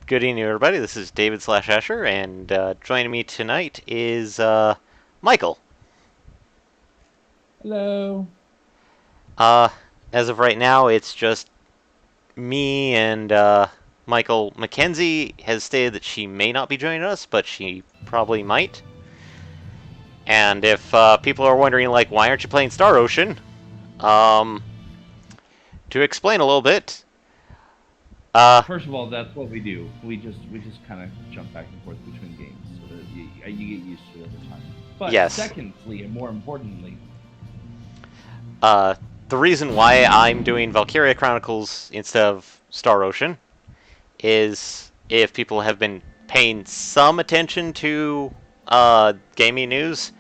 Good evening, everybody. This is David slash Asher, and joining me tonight is Michael. Hello. Uh, as of right now, it's just me and Michael. Mackenzie has stated that she may not be joining us, but she probably might. And if people are wondering, like, why aren't you playing Star Ocean? Um, to explain a little bit, uh, First of all, that's what we do. We just kind of jump back and forth between games so that you get used to it over time. But yes. secondly, and more importantly, Uh, the reason why I'm doing Valkyria Chronicles instead of Star Ocean is if people have been paying some attention to gaming news,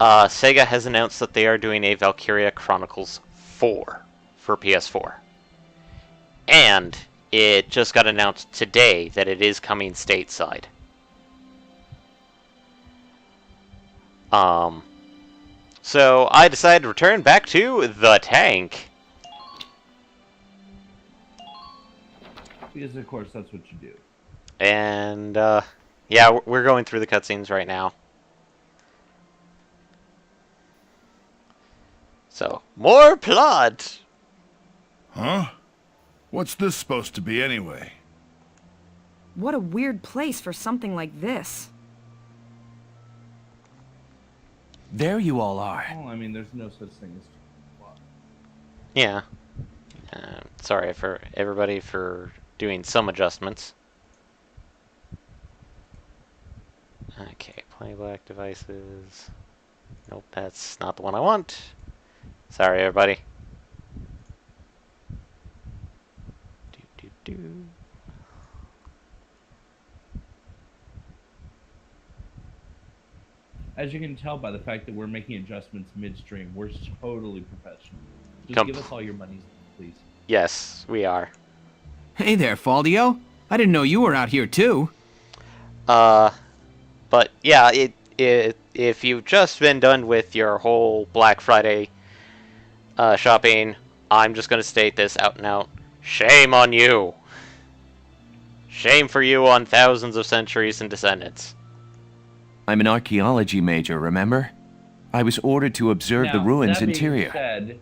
Sega has announced that they are doing a Valkyria Chronicles 4 for PS4. And it just got announced today that it is coming stateside. So I decided to return back to the tank. because of course that's what you do. And, yeah, we're going through the cutscenes right now. So, more plot! Huh? What's this supposed to be anyway? What a weird place for something like this. There you all are. Well, I mean, there's no such thing as plot. Yeah. Sorry for everybody for doing some adjustments. Okay, playback devices. Nope, that's not the one I want. Sorry, everybody. Do. As you can tell by the fact that we're making adjustments midstream, we're totally professional. Just Come. give us all your monies, please. Yes, we are. Hey there, Faldio. I didn't know you were out here too. But yeah, if you've just been done with your whole Black Friday shopping, I'm just gonna state this out and out. Shame on you. Shame for you on thousands of centuries and descendants. I'm an archaeology major, remember? I was ordered to observe the Now, ruins that being interior. said,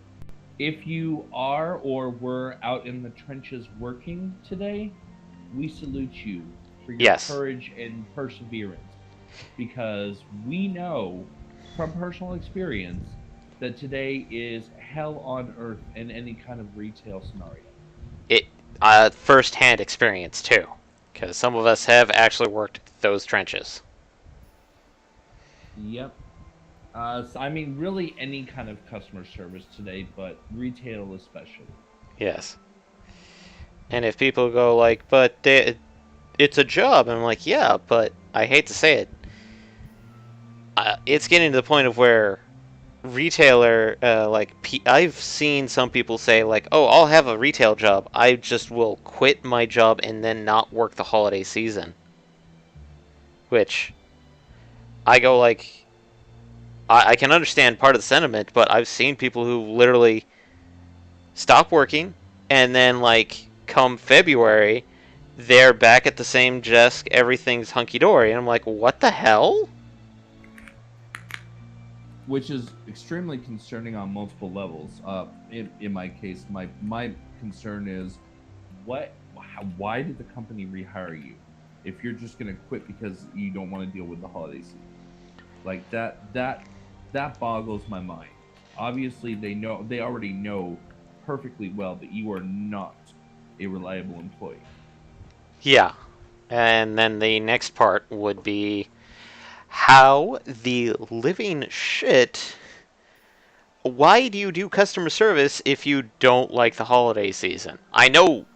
if you are or were out in the trenches working today, we salute you for your Yes. courage and perseverance. Because we know from personal experience that today is hell on earth in any kind of retail scenario. It first-hand experience too, because some of us have actually worked those trenches. Yep. So, I mean, really any kind of customer service today, but retail especially. Yes. And if people go like, but it's a job, and I'm like, yeah, but I hate to say it, it's getting to the point of where retailer, I've seen some people say like, oh, I'll have a retail job. I just will quit my job and then not work the holiday season. Which, I go like, I can understand part of the sentiment, but I've seen people who literally stop working and then like come February, they're back at the same desk, everything's hunky-dory, and I'm like, what the hell? Which is extremely concerning on multiple levels. In my case, my concern is, why did the company rehire you if you're just gonna quit because you don't want to deal with the holiday season? Like that boggles my mind. Obviously, they already know perfectly well that you are not a reliable employee. Yeah. And then the next part would be how the living shit. Why do you do customer service if you don't like the holiday season? I know,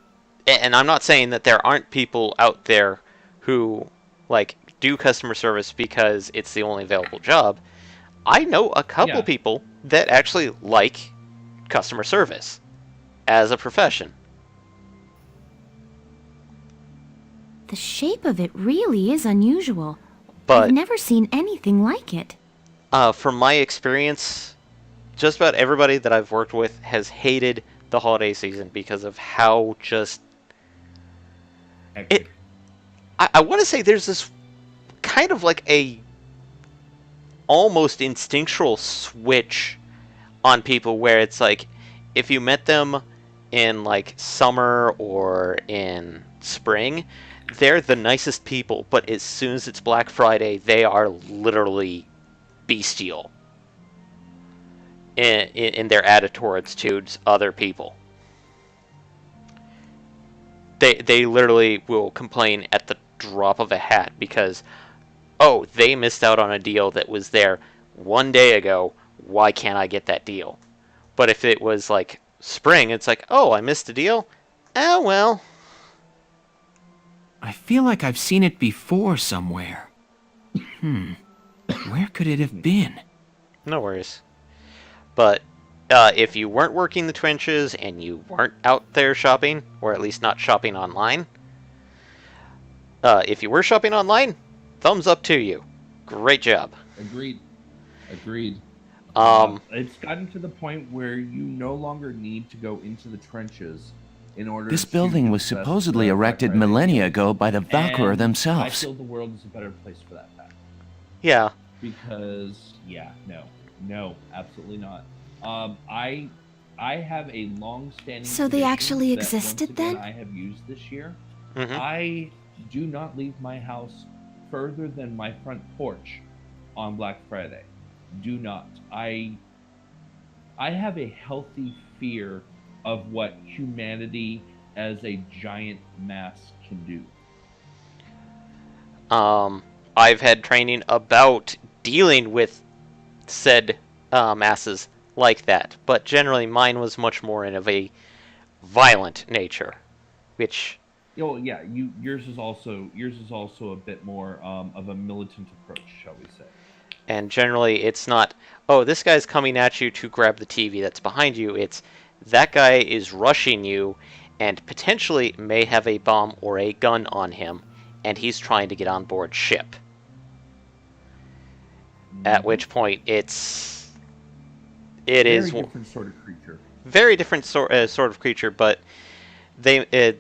and I'm not saying that there aren't people out there who like do customer service because it's the only available job. I know a couple Yeah. people that actually like customer service as a profession. The shape of it really is unusual. But I've never seen anything like it. from my experience, just about everybody that I've worked with has hated the holiday season because of how just hectic. I want to say there's this kind of like a almost instinctual switch on people where it's like if you met them in like summer or in spring, they're the nicest people, but as soon as it's Black Friday, they are literally bestial in their attitudes towards other people. They literally will complain at the drop of a hat because, oh, they missed out on a deal that was there one day ago. Why can't I get that deal? But if it was like spring, it's like, oh, I missed a deal? Oh, well. I feel like I've seen it before somewhere. Where could it have been? No worries. But if you weren't working the trenches and you weren't out there shopping, or at least not shopping online, if you were shopping online, thumbs up to you. Great job. Agreed. It's gotten to the point where you no longer need to go into the trenches in order. This to building was access supposedly the erected Black Friday millennia deals. ago by the Valkyrie And themselves. I feel the world is a better place for that fact. Yeah. Because no, absolutely not. I have a long-standing. So they tradition actually that existed once again then? I have used this year. Mm-hmm. I do not leave my house further than my front porch on Black Friday. Do not. I have a healthy fear of what humanity as a giant mass can do. I've had training about dealing with said masses like that, but generally mine was much more of a violent nature, which Oh yeah, yours is also a bit more of a militant approach, shall we say? and generally it's not, oh, this guy's coming at you to grab the TV that's behind you. It's that guy is rushing you and potentially may have a bomb or a gun on him, and he's trying to get on board ship. At which point it Very is different sort of creature. very different sort of creature, but they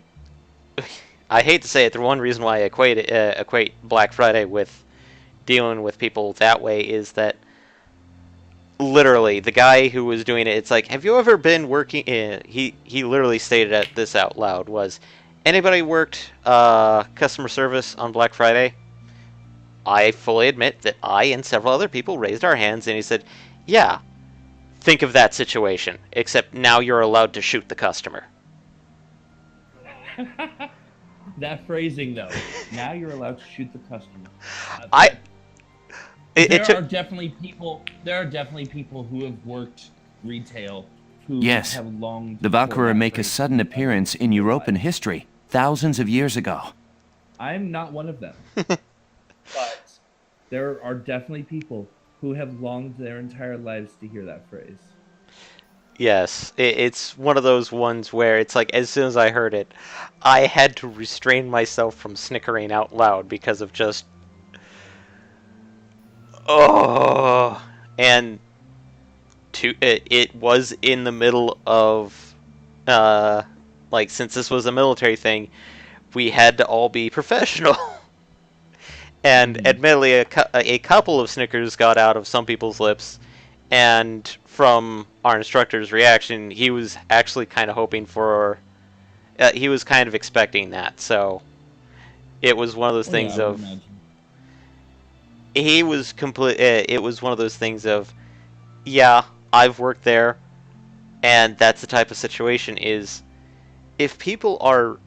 I hate to say it, the one reason why I equate Black Friday with dealing with people that way is that literally the guy who was doing it, it's like, have you ever been working he literally stated this out loud, was anybody worked customer service on Black Friday? I fully admit that I and several other people raised our hands, and he said, yeah, think of that situation, except now you're allowed to shoot the customer. That phrasing, though. Now you're allowed to shoot the customer. There are definitely people who have worked retail who Yes, have longed. the for Valkyrie that make a phrase. sudden appearance in European history, thousands of years ago. I'm not one of them. But there are definitely people who have longed their entire lives to hear that phrase. Yes, it's one of those ones where it's like, as soon as I heard it, I had to restrain myself from snickering out loud because of just, oh, and it was in the middle of, like, since this was a military thing, we had to all be professional. And admittedly, a couple of snickers got out of some people's lips, and from our instructor's reaction, he was actually kind of hoping for, he was kind of expecting that, so it was one of those things Yeah, I would of, imagine. he was it was one of those things of, yeah, I've worked there, and that's the type of situation is, if people are,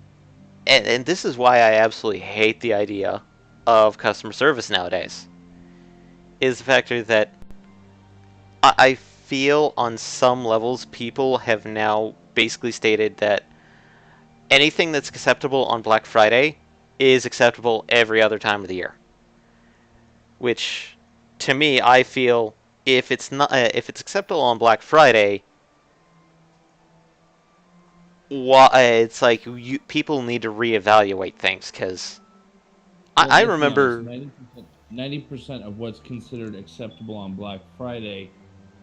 and this is why I absolutely hate the idea of customer service nowadays, is the factor that I feel on some levels people have now basically stated that anything that's acceptable on Black Friday is acceptable every other time of the year. Which, to me, I feel if it's acceptable on Black Friday, it's like people need to reevaluate things, because I remember 90% of what's considered acceptable on Black Friday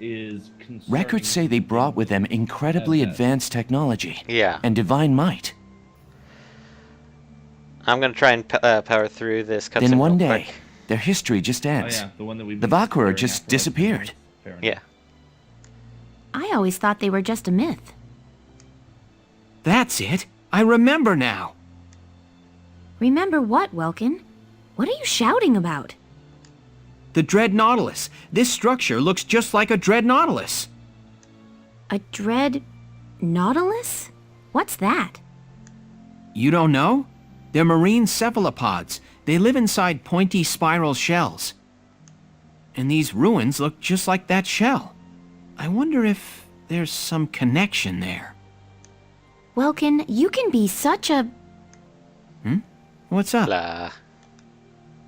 is Records say they brought with them incredibly advanced technology yeah. and divine might. I'm gonna try and power through this cutscene Then real one quick. day, their history just Oh ends. yeah, the one that we. The Valkyrie just disappeared. Fair enough. Yeah. I always thought they were just a myth. That's it. I remember now. Remember what, Welkin? What are you shouting about? The Dread Nautilus. This structure looks just like a Dread Nautilus. A dread nautilus? What's that? You don't know? They're marine cephalopods. They live inside pointy spiral shells. And these ruins look just like that shell. I wonder if there's some connection there. Welkin, you can be such a... What's up? Blah.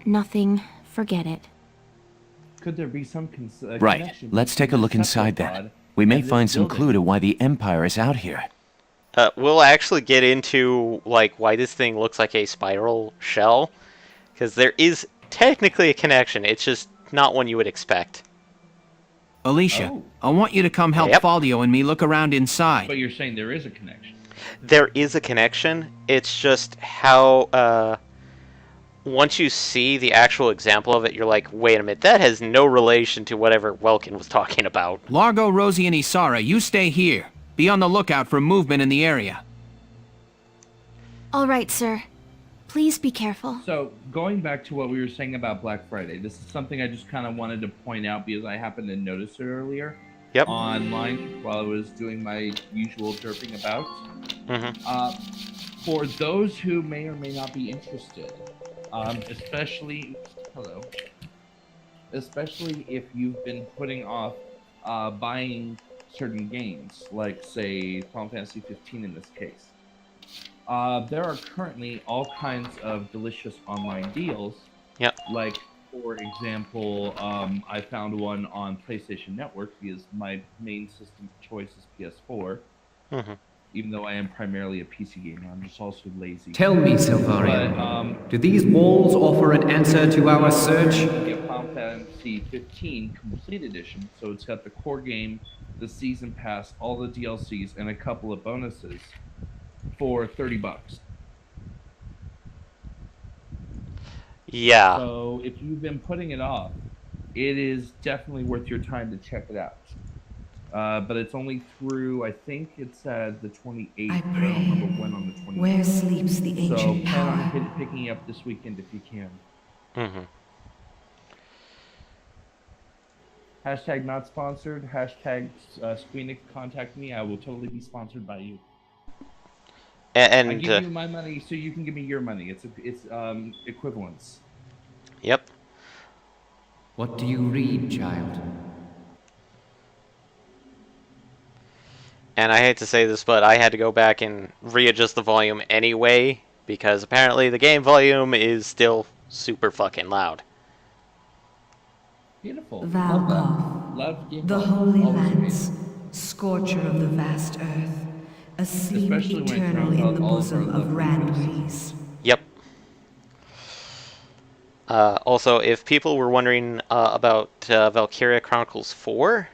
Nothing. Forget it. Could there be some Right, connection let's take a between look the inside cephalopod then. We may and this find some building? clue to why the Empire is out here. We'll actually get into like why this thing looks like a spiral shell, because there is technically a connection. It's just not one you would expect. Alicia, Oh. I want you to come help Yep. Faldio and me look around inside. But you're saying there is a connection. There is a connection. It's just how once you see the actual example of it, you're like, wait a minute, that has no relation to whatever Welkin was talking about. Largo, Rosie, and Isara, you stay here. Be on the lookout for movement in the area. All right, sir. Please be careful. So going back to what we were saying about Black Friday, this is something I just kind of wanted to point out because I happened to notice it earlier Yep. online while I was doing my usual derping about. Mm-hmm. For those who may or may not be interested, especially if you've been putting off buying certain games, like say Final Fantasy 15 in this case. There are currently all kinds of delicious online deals. Yep. Like, for example, I found one on PlayStation Network because my main system of choice is PS4. Mm-hmm. Even though I am primarily a PC gamer, I'm just also lazy. Tell me, But, Silvarian, do these walls offer an answer to our search? You get Final Fantasy 15 Complete Edition, so it's got the core game, the season pass, all the DLCs, and a couple of bonuses for $30. Yeah. So if you've been putting it off, it is definitely worth your time to check it out. But it's only through, I think it's the 28th. I but I don't pray. remember when on the 28th. Where sleeps the So ancient plan on power? picking up this weekend if you can. Mm-hmm. Hashtag not sponsored. Hashtag Squeenix contact me. I will totally be sponsored by you. I And give you my money so you can give me your money. It's equivalence. yep. What do you read, child? And I hate to say this, but I had to go back and readjust the volume anyway, because apparently the game volume is still super fucking loud. Beautiful. Valkov, Love game the volume. Holy Always Lance, amazing. scorcher of the vast earth, asleep Especially when it eternal throws in out the all of bosom our of lovely Randbreeze. Yep. Also, if people were wondering about Valkyria Chronicles 4,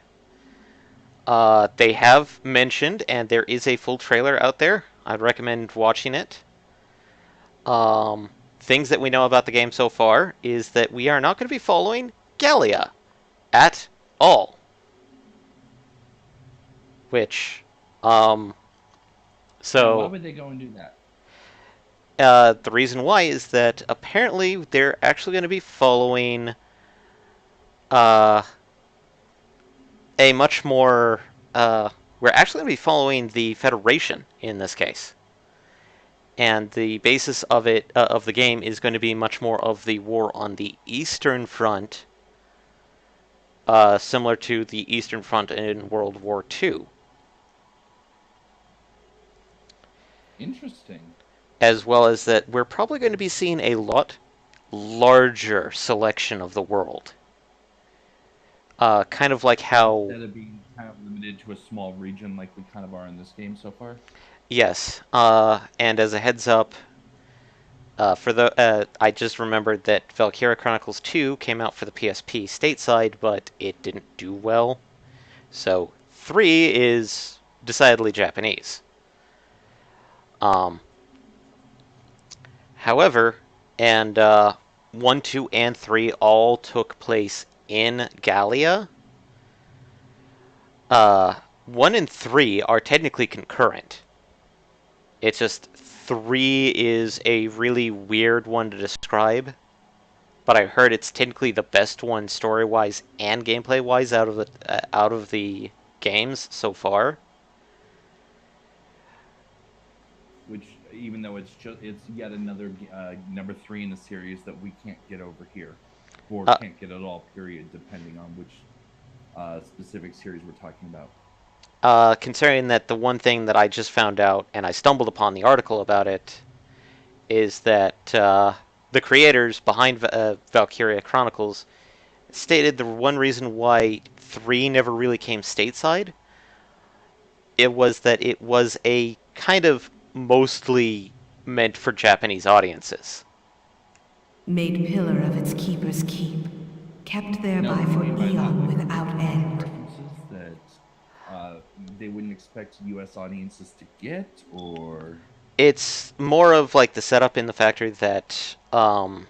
they have mentioned, and there is a full trailer out there. I'd recommend watching it. Things that we know about the game so far is that we are not going to be following Gallia at all. Which, Why so would they go and do that? the reason why is that apparently they're actually going to be following a much more. We're actually going to be following the Federation in this case, and the basis of it of the game is going to be much more of the war on the Eastern Front, similar to the Eastern Front in World War II, Interesting. as well as that we're probably going to be seeing a lot larger selection of the world. Kind of like how, Instead of being kind of limited to a small region like we kind of are in this game so far. yes, and as a heads up, I just remembered that Valkyria Chronicles 2 came out for the PSP stateside, but it didn't do well. So 3 is decidedly Japanese. However, and 1, 2, and 3 all took place in Gallia. 1 and 3 are technically concurrent. It's just 3 is a really weird one to describe, but I heard it's technically the best one story-wise and gameplay-wise out of the games so far. Which, even though it's yet another number 3 in the series that we can't get over here, or can't get at all. Period. Depending on which specific series we're talking about. Considering that the one thing that I just found out, and I stumbled upon the article about it, is that the creators behind Valkyria Chronicles stated the one reason why 3 never really came stateside, it was that it was a kind of mostly meant for Japanese audiences. Made pillar of its keeper's keep, kept thereby for eon without end. References that they wouldn't expect U.S. audiences to get, or It's more of like the setup in the factor that, and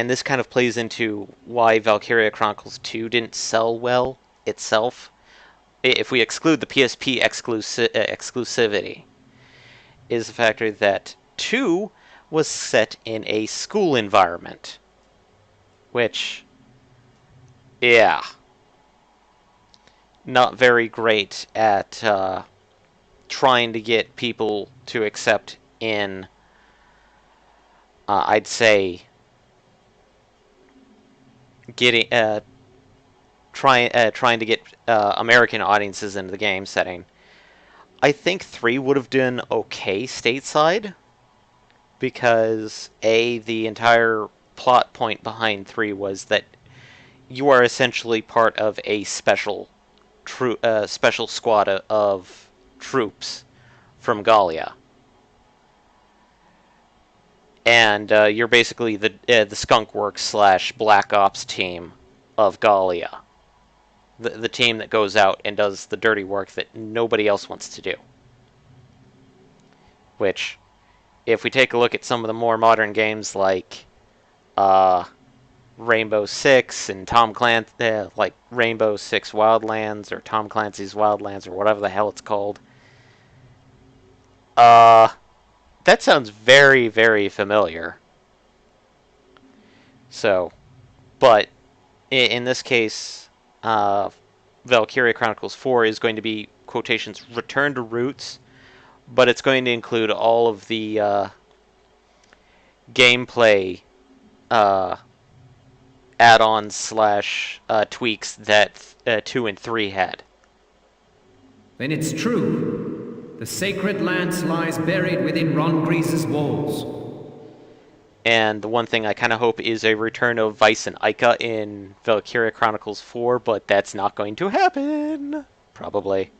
this kind of plays into why Valkyria Chronicles 2 didn't sell well itself. If we exclude the PSP exclusivity, is the factor that 2 was set in a school environment. Which, yeah, not very great at trying to get people to accept in, I'd say, getting trying to get American audiences into the game setting. I think 3 would have done okay stateside, because the entire plot point behind 3 was that you are essentially part of a special squad of troops from Gallia, and you're basically the Skunk Works / Black Ops team of Gallia, the team that goes out and does the dirty work that nobody else wants to do. Which, if we take a look at some of the more modern games like Rainbow Six and Tom Clancy, like Rainbow Six Wildlands or Tom Clancy's Wildlands or whatever the hell it's called, that sounds very, very familiar. So, but in this case, Valkyria Chronicles 4 is going to be, quotations, return to roots, but it's going to include all of the gameplay add-ons / tweaks that 2 and 3 had. Then it's true. The sacred lance lies buried within Ron Grease's walls. And the one thing I kind of hope is a return of Vice and Ica in Valkyria Chronicles 4, but that's not going to happen. Probably.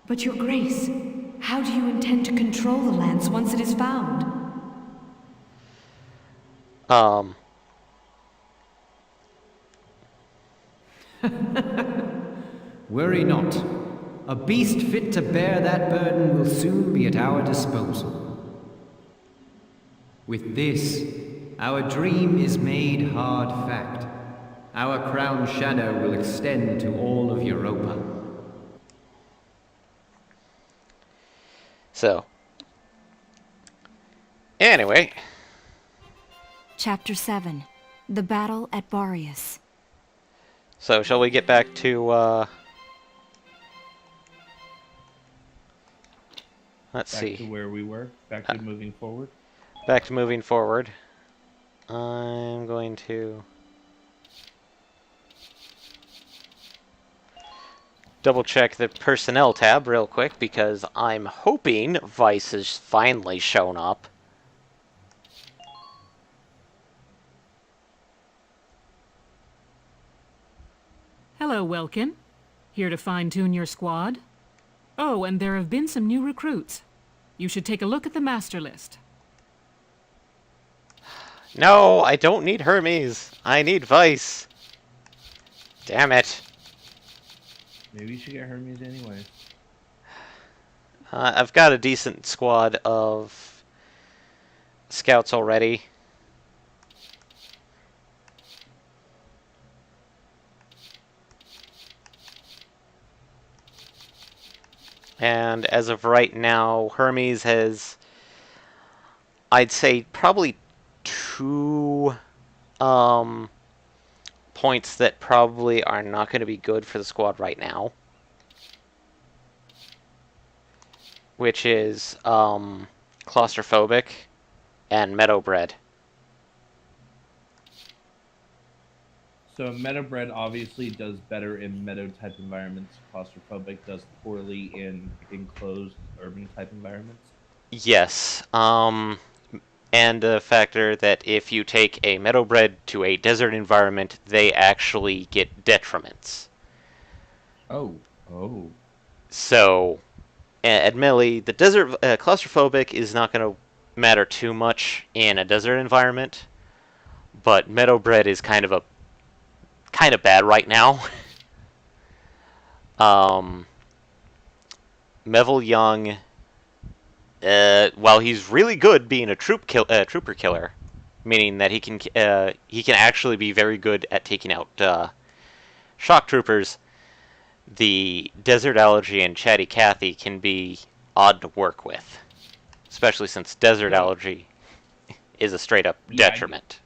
But your grace, how do you intend to control the lance once it is found? Worry not. A beast fit to bear that burden will soon be at our disposal. With this, our dream is made hard fact. Our crown shadow will extend to all of Europa. So, anyway. Chapter 7. The Battle at Barrius. So, shall we get back to, let's see. Back to where we were? Back to moving forward? Back to moving forward. I'm going to double check the personnel tab real quick, because I'm hoping Vice has finally shown up. Hello, Welkin. Here to fine-tune your squad? Oh, and there have been some new recruits. You should take a look at the master list. No, I don't need Hermes. I need Vice. Damn it. Maybe you should get Hermes anyway. I've got a decent squad of scouts already. And as of right now, Hermes has, I'd say, probably 2 points that probably are not going to be good for the squad right now. Which is claustrophobic and meadowbred. So meadowbred obviously does better in meadow type environments. Claustrophobic does poorly in enclosed urban type environments. Yes. And the factor that if you take a meadowbred to a desert environment, they actually get detriments. Oh. So, admittedly, the desert claustrophobic is not going to matter too much in a desert environment, but meadowbred is kind of bad right now. Melville Young, while he's really good being a trooper killer, meaning that he can actually be very good at taking out shock troopers, the Desert Allergy and Chatty Cathy can be odd to work with, especially since Desert Allergy is a straight up detriment.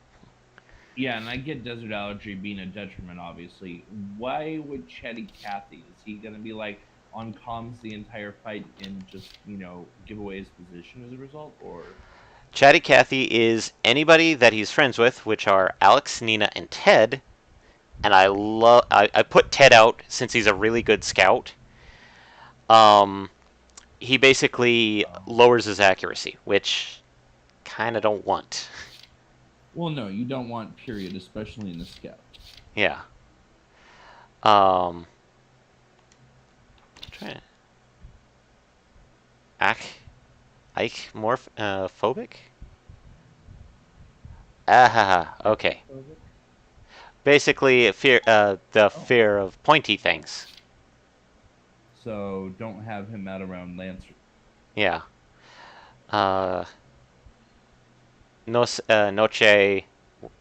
And I get Desert Allergy being a detriment, obviously. Why would Chatty Cathy? Is he going to be like on comms the entire fight and just, give away his position as a result? Or Chatty Cathy is anybody that he's friends with, which are Alex, Nina, and Ted. And I put Ted out since he's a really good scout. He basically lowers his accuracy, which kind of don't want. Well, no, you don't want, period, especially in the scout. Yeah. Try Ike phobic? Okay. Basically, the fear of pointy things. So don't have him out around Lancer. Yeah. Noche,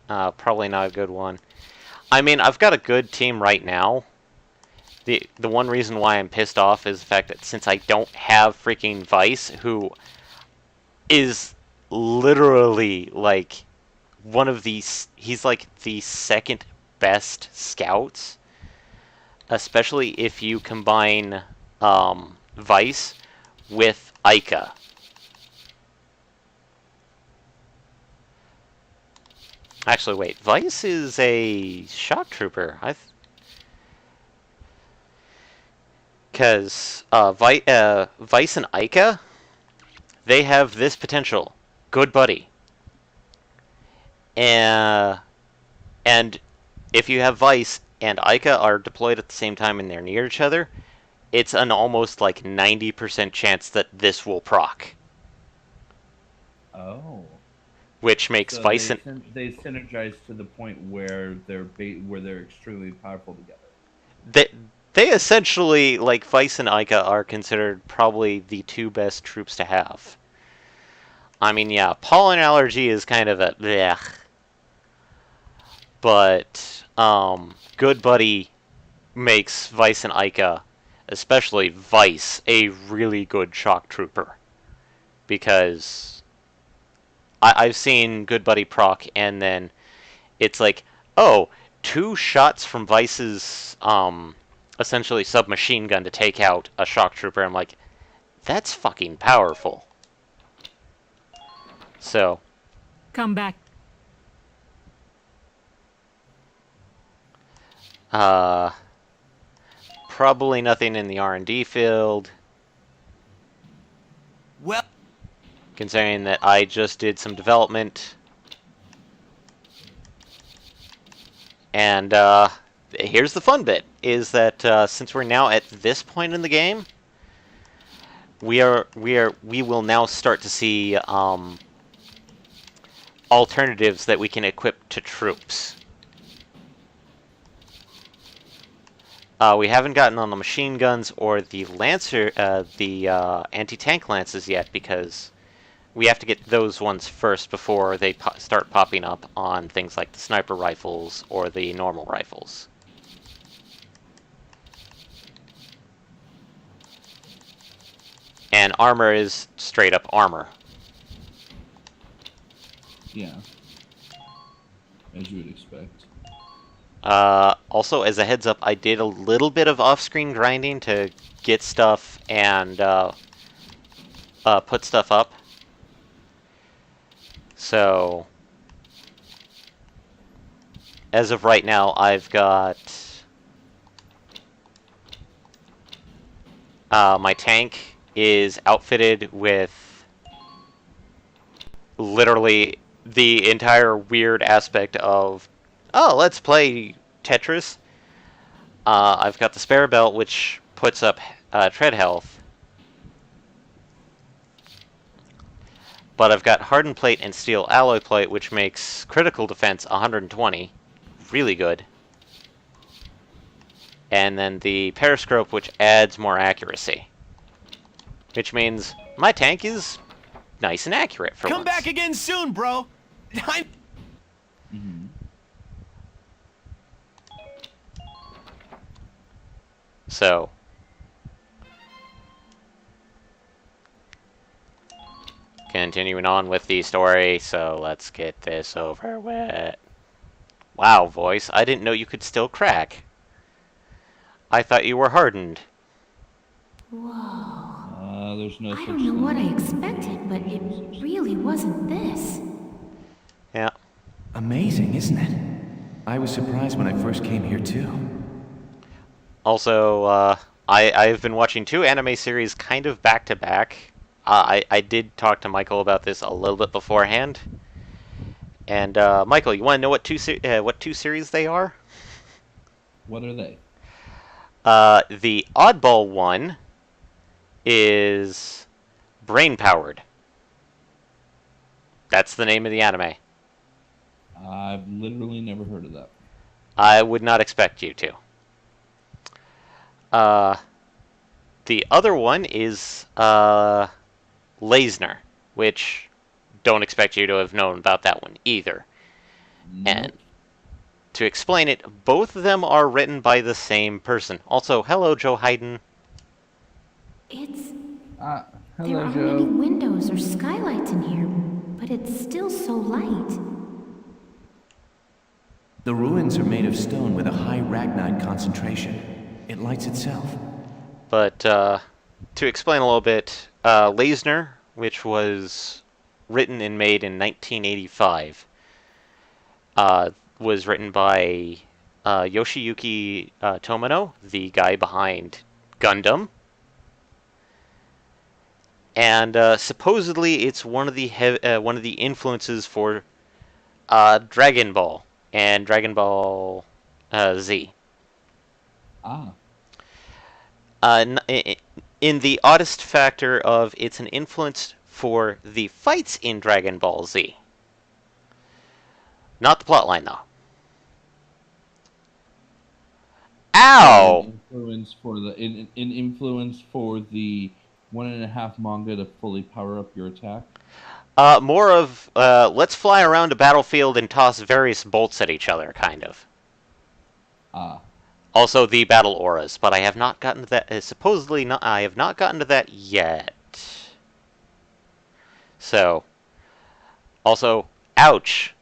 probably not a good one. I mean, I've got a good team right now. The one reason why I'm pissed off is the fact that since I don't have freaking Vice, who is literally like one of these, he's like the second best scouts, especially if you combine Vice with Ica. Actually, wait. Vice is a shock trooper. Because Vice and Ica, they have this potential. Good buddy. And if you have Vice and Ica are deployed at the same time and they're near each other, it's an almost like 90% chance that this will proc. Oh. Which makes So Vice and they synergize to the point where they're extremely powerful together. they essentially, like, Vice and Ica are considered probably the 2 best troops to have. I mean, yeah, pollen allergy is kind of a blech. But Good Buddy makes Vice and Ica, especially Vice, a really good shock trooper. Because I've seen Good Buddy proc, and then it's like, oh, 2 shots from Vice's essentially submachine gun to take out a shock trooper. I'm like, that's fucking powerful. So, Come back. probably nothing in the R&D field. Well, Considering that I just did some development. And here's the fun bit, is that since we're now at this point in the game, we will now start to see alternatives that we can equip to troops. We haven't gotten on the machine guns or the Lancer, the anti-tank lances yet, because we have to get those ones first before they start popping up on things like the sniper rifles or the normal rifles. And armor is straight up armor. Yeah. As you would expect. Also, as a heads up, I did a little bit of off-screen grinding to get stuff and put stuff up. So, as of right now, I've got my tank is outfitted with literally the entire weird aspect of, oh, let's play Tetris. I've got the spare belt, which puts up tread health. But I've got hardened plate and steel alloy plate, which makes critical defense 120. Really good. And then the periscope, which adds more accuracy. Which means my tank is nice and accurate for Come once. back again soon, bro. I'm... Mm-hmm. So, continuing on with the story, so let's get this over with. Wow, voice, I didn't know you could still crack. I thought you were hardened. Whoa. There's no I such don't know thing. what I expected, but it really wasn't this. Yeah. Amazing, isn't it? I was surprised when I first came here, too. Also, I've been watching 2 anime series kind of back to back. I did talk to Michael about this a little bit beforehand. And Michael, you want to know what two series they are? What are they? The oddball one is Brain Powered. That's the name of the anime. I've literally never heard of that. I would not expect you to. The other one is Leisner, which don't expect you to have known about that one either. Nope. And to explain it, both of them are written by the same person. Also, hello, Joe Hayden. It's... Hello, there aren't Joe. any windows or skylights in here, but it's still so light. The ruins are made of stone with a high ragnite concentration. It lights itself. But to explain a little bit, Leisner, which was written and made in 1985, was written by Yoshiyuki Tomino, the guy behind Gundam. And supposedly it's one of the influences for Dragon Ball and Dragon Ball Z. In the oddest factor of it's an influence for the fights in Dragon Ball Z. Not the plotline, though. Ow! Influence for the in influence for the 1.5 manga to fully power up your attack. More of let's fly around a battlefield and toss various bolts at each other, kind of. Also, the battle auras, but I have not gotten to that. Supposedly, not. I have not gotten to that yet. So, also, ouch.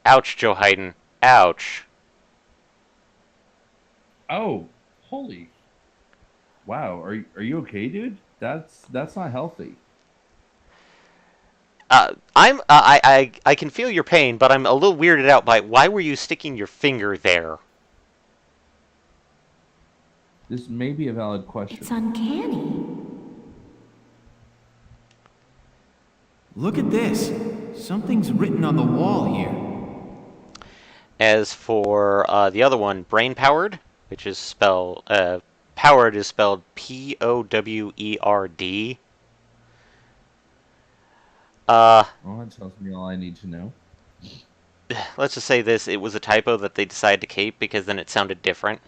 Ouch, Joe Hayden. Ouch. Oh, holy! Wow, are you okay, dude? That's not healthy. I can feel your pain, but I'm a little weirded out by why were you sticking your finger there? This may be a valid question. It's uncanny. Look at this. Something's written on the wall here. As for the other one, Brain Powered, which is spelled Powered is spelled P-O-W-E-R-D. Well, that tells me all I need to know. Let's just say this: it was a typo that they decided to keep because then it sounded different.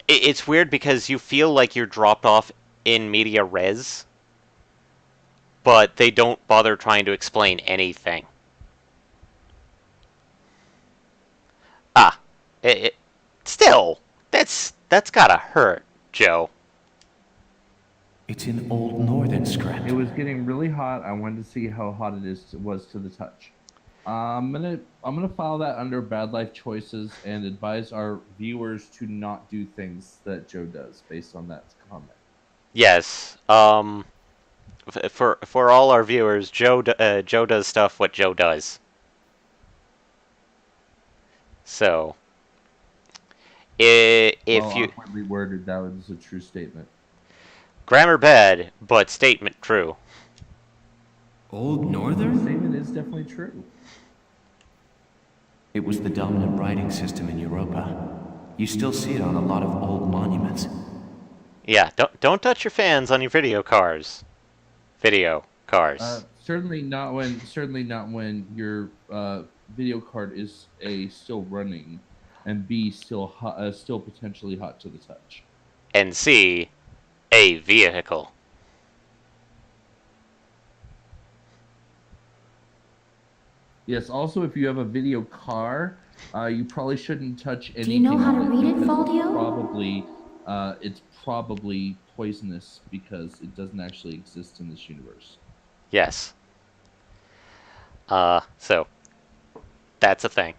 It's weird because you feel like you're dropped off in media res, but they don't bother trying to explain anything. Ah, still, that's gotta hurt, Joe. It's in Old Northern script. It was getting really hot. I wanted to see how hot was to the touch. I'm gonna file that under bad life choices and advise our viewers to not do things that Joe does based on that comment. Yes. For all our viewers, Joe does stuff what Joe does. So, if well, you awkwardly worded, that was a true statement. Grammar bad, but statement true. Old The Northern? statement is definitely true. It was the dominant writing system in Europa. You still see it on a lot of old monuments. Yeah, don't touch your fans on your video cars. Video cars. Certainly not when your video card is A, still running, and B, still hot, still potentially hot to the touch. And C, a vehicle. Yes, also if you have a video car, you probably shouldn't touch anything. Do you know how to on it read it, because Faldio? it's probably poisonous because it doesn't actually exist in this universe. Yes. So that's a thing.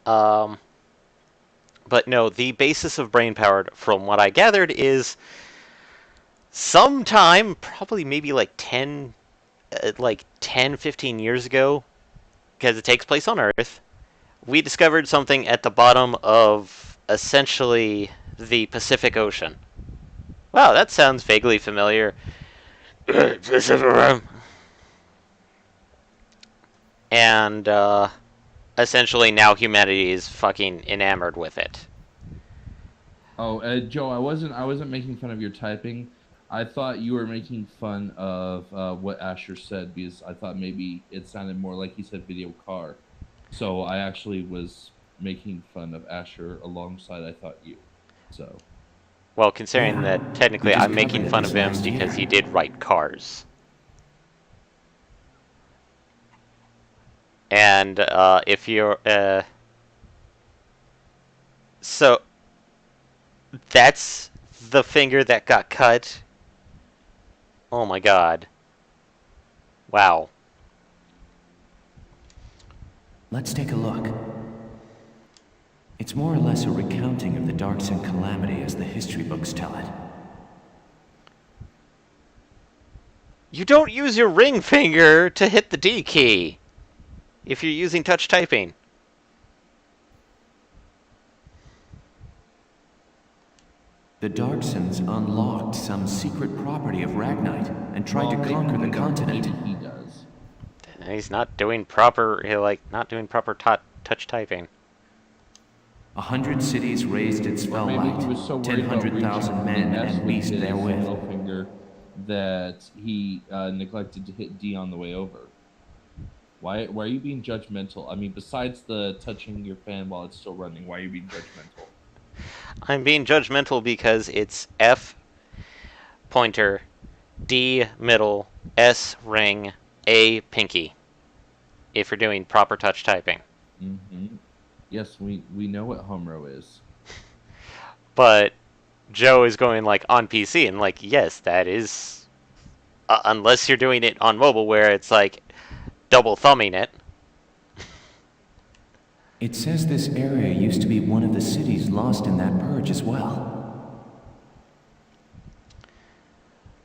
But no, the basis of brain powered, from what I gathered, is sometime, probably maybe like 10, 15 years ago, because it takes place on Earth, we discovered something at the bottom of essentially the Pacific Ocean. Wow, that sounds vaguely familiar. And essentially now humanity is fucking enamored with it. Oh, Joe, I wasn't making fun of your typing. I thought you were making fun of what Asher said because I thought maybe it sounded more like he said video car. So I actually was making fun of Asher alongside I thought you. So. Well, considering that technically I'm making fun of him because he did write Cars. And if you're so that's the finger that got cut. Oh my god. Wow. Let's take a look. It's more or less a recounting of the Darkson calamity as the history books tell it. You don't use your ring finger to hit the D key if you're using touch typing. The Darksons unlocked some secret property of Ragnite and tried to conquer the continent. He does. He's not doing proper, touch typing. 100 cities raised its spell Maybe light, he was so worried about 10,000 men and beasts his therewith. middle finger that he neglected to hit D on the way over. Why are you being judgmental? I mean, besides the touching your fan while it's still running, why are you being judgmental? I'm being judgmental because it's F pointer, D middle, S ring, A pinky. If you're doing proper touch typing. Mm-hmm. Yes, we know what home row is. But Joe is going like on PC and like, yes, that is unless you're doing it on mobile where it's like double thumbing it. It says this area used to be one of the cities lost in that purge as well.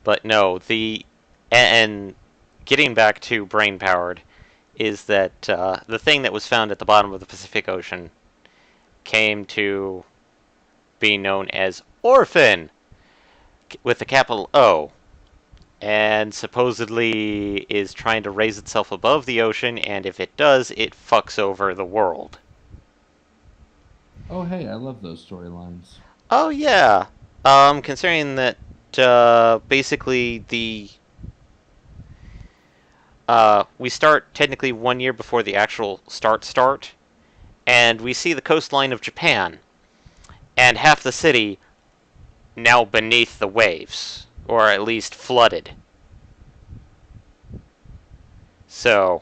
But no, and getting back to brain powered is that the thing that was found at the bottom of the Pacific Ocean came to be known as Orphan with a capital O, and supposedly is trying to raise itself above the ocean, and if it does, it fucks over the world. Oh, hey, I love those storylines. Oh, yeah. Considering that basically we start technically 1 year before the actual start, and we see the coastline of Japan, and half the city now beneath the waves. or at least flooded. So,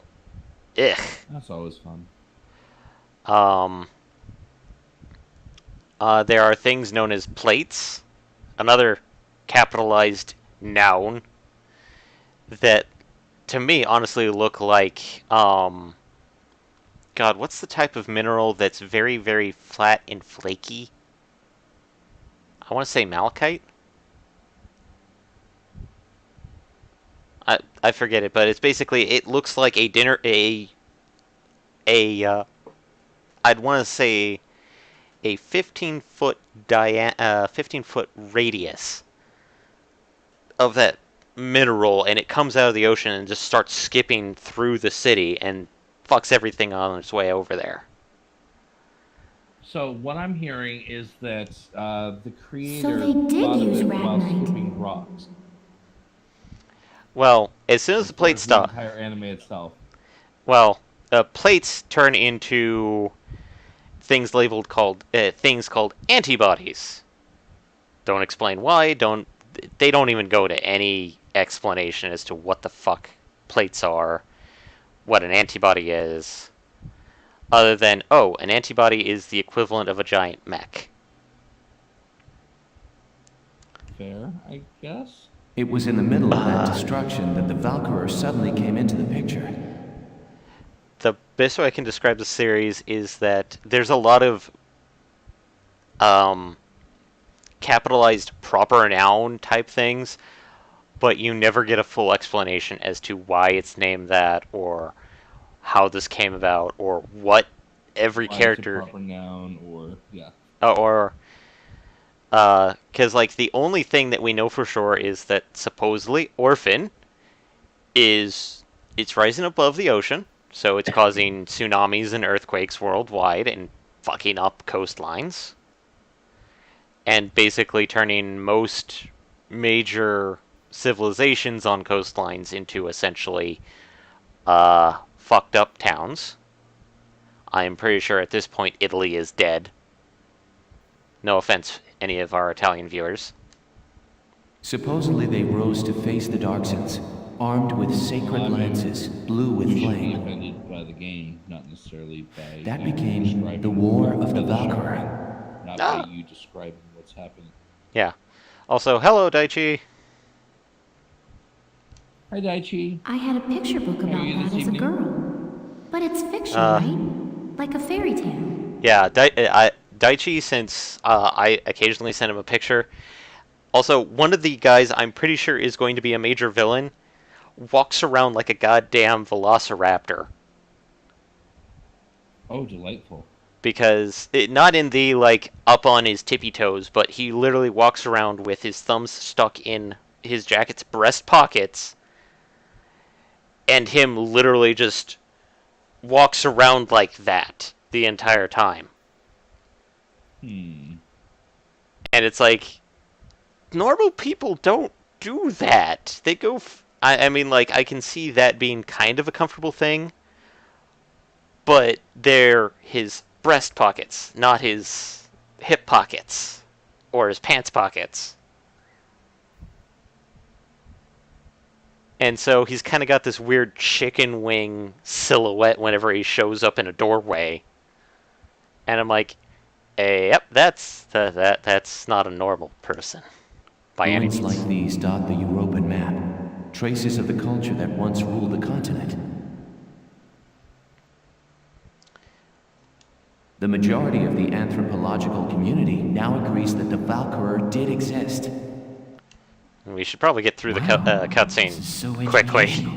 ugh. That's always fun. There are things known as plates, another capitalized noun that, to me, honestly look like, God, what's the type of mineral that's very, very flat and flaky? I want to say malachite? I forget it, but it's basically, it looks like a I'd want to say a 15-foot 15-foot radius of that mineral, and it comes out of the ocean and just starts skipping through the city and fucks everything on its way over there. So what I'm hearing is that the creator So they did thought of use it while Ragnite. skipping rocks. Well, as soon as the plates The stop, entire anime itself. well, plates turn into things called antibodies. Don't explain why. They don't even go to any explanation as to what the fuck plates are, what an antibody is, other than, oh, an antibody is the equivalent of a giant mech. Fair, I guess. It was in the middle of that destruction that the Valkyrie suddenly came into the picture. The best way I can describe the series is that there's a lot of capitalized proper noun type things, but you never get a full explanation as to why it's named that, or how this came about, or what every Why character... it's a proper noun, or, yeah. Because, like, the only thing that we know for sure is that supposedly Orphan it's rising above the ocean, so it's causing tsunamis and earthquakes worldwide and fucking up coastlines. And basically turning most major civilizations on coastlines into essentially fucked up towns. I'm pretty sure at this point Italy is dead. No offense, any of our Italian viewers. Supposedly they rose to face the Darksons, armed with sacred lances, blue with We should be flame. offended by the game, not necessarily by That you became describing the War of the what's Valkyrie. happening, not by you describing what's happening. Yeah. Also, hello, Daichi. Hi, Daichi. I had a picture book How are about you that this as a evening? girl. But it's fiction, right? Like a fairy tale. Yeah, Daichi, since I occasionally send him a picture. Also, one of the guys I'm pretty sure is going to be a major villain walks around like a goddamn velociraptor. Oh, delightful. Because, not in the, like, up on his tippy toes, but he literally walks around with his thumbs stuck in his jacket's breast pockets, and him literally just walks around like that the entire time. And it's like, normal people don't do that. They go... I mean, like, I can see that being kind of a comfortable thing, but they're his breast pockets, not his hip pockets or his pants pockets. And so he's kind of got this weird chicken wing silhouette whenever he shows up in a doorway. And I'm like, hey, yep, that's not a normal person by any Ruins means. like these dot the European map, traces of the culture that once ruled the continent. The majority of the anthropological community now agrees that the Valkyrie did exist. We should probably get through the cutscene This is so quickly. educational.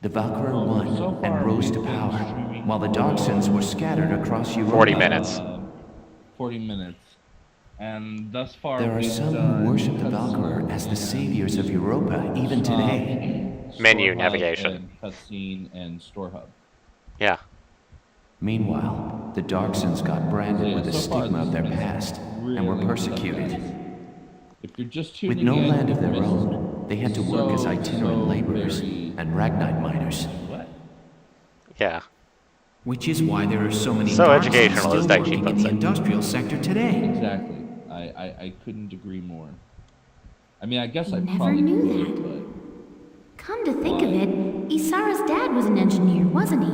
The Valkyrie won so far and rose to we've been power, streaming while the Darksons were scattered across Europe. 40 minutes. 40 minutes. And thus far, There are we've some done who worship the cutscene Valkyrie as the and saviors of Europa even today. Menu store hub navigation. and cutscene and store hub. Yeah. Meanwhile, the Darksons got branded with the So far, stigma of this their has been past and were really persecuted. fantastic. If you're just With tuning no in, land of their you missed own, they had to work as itinerant laborers very- and Ragnite miners. What? Yeah. Which is why there are so many So Darksons educational, still as Daichi working in puts the it. industrial sector today. Exactly. I couldn't agree more. I mean, I guess I Never probably knew could, that. but Come to think of it, Isara's dad was an engineer, wasn't he?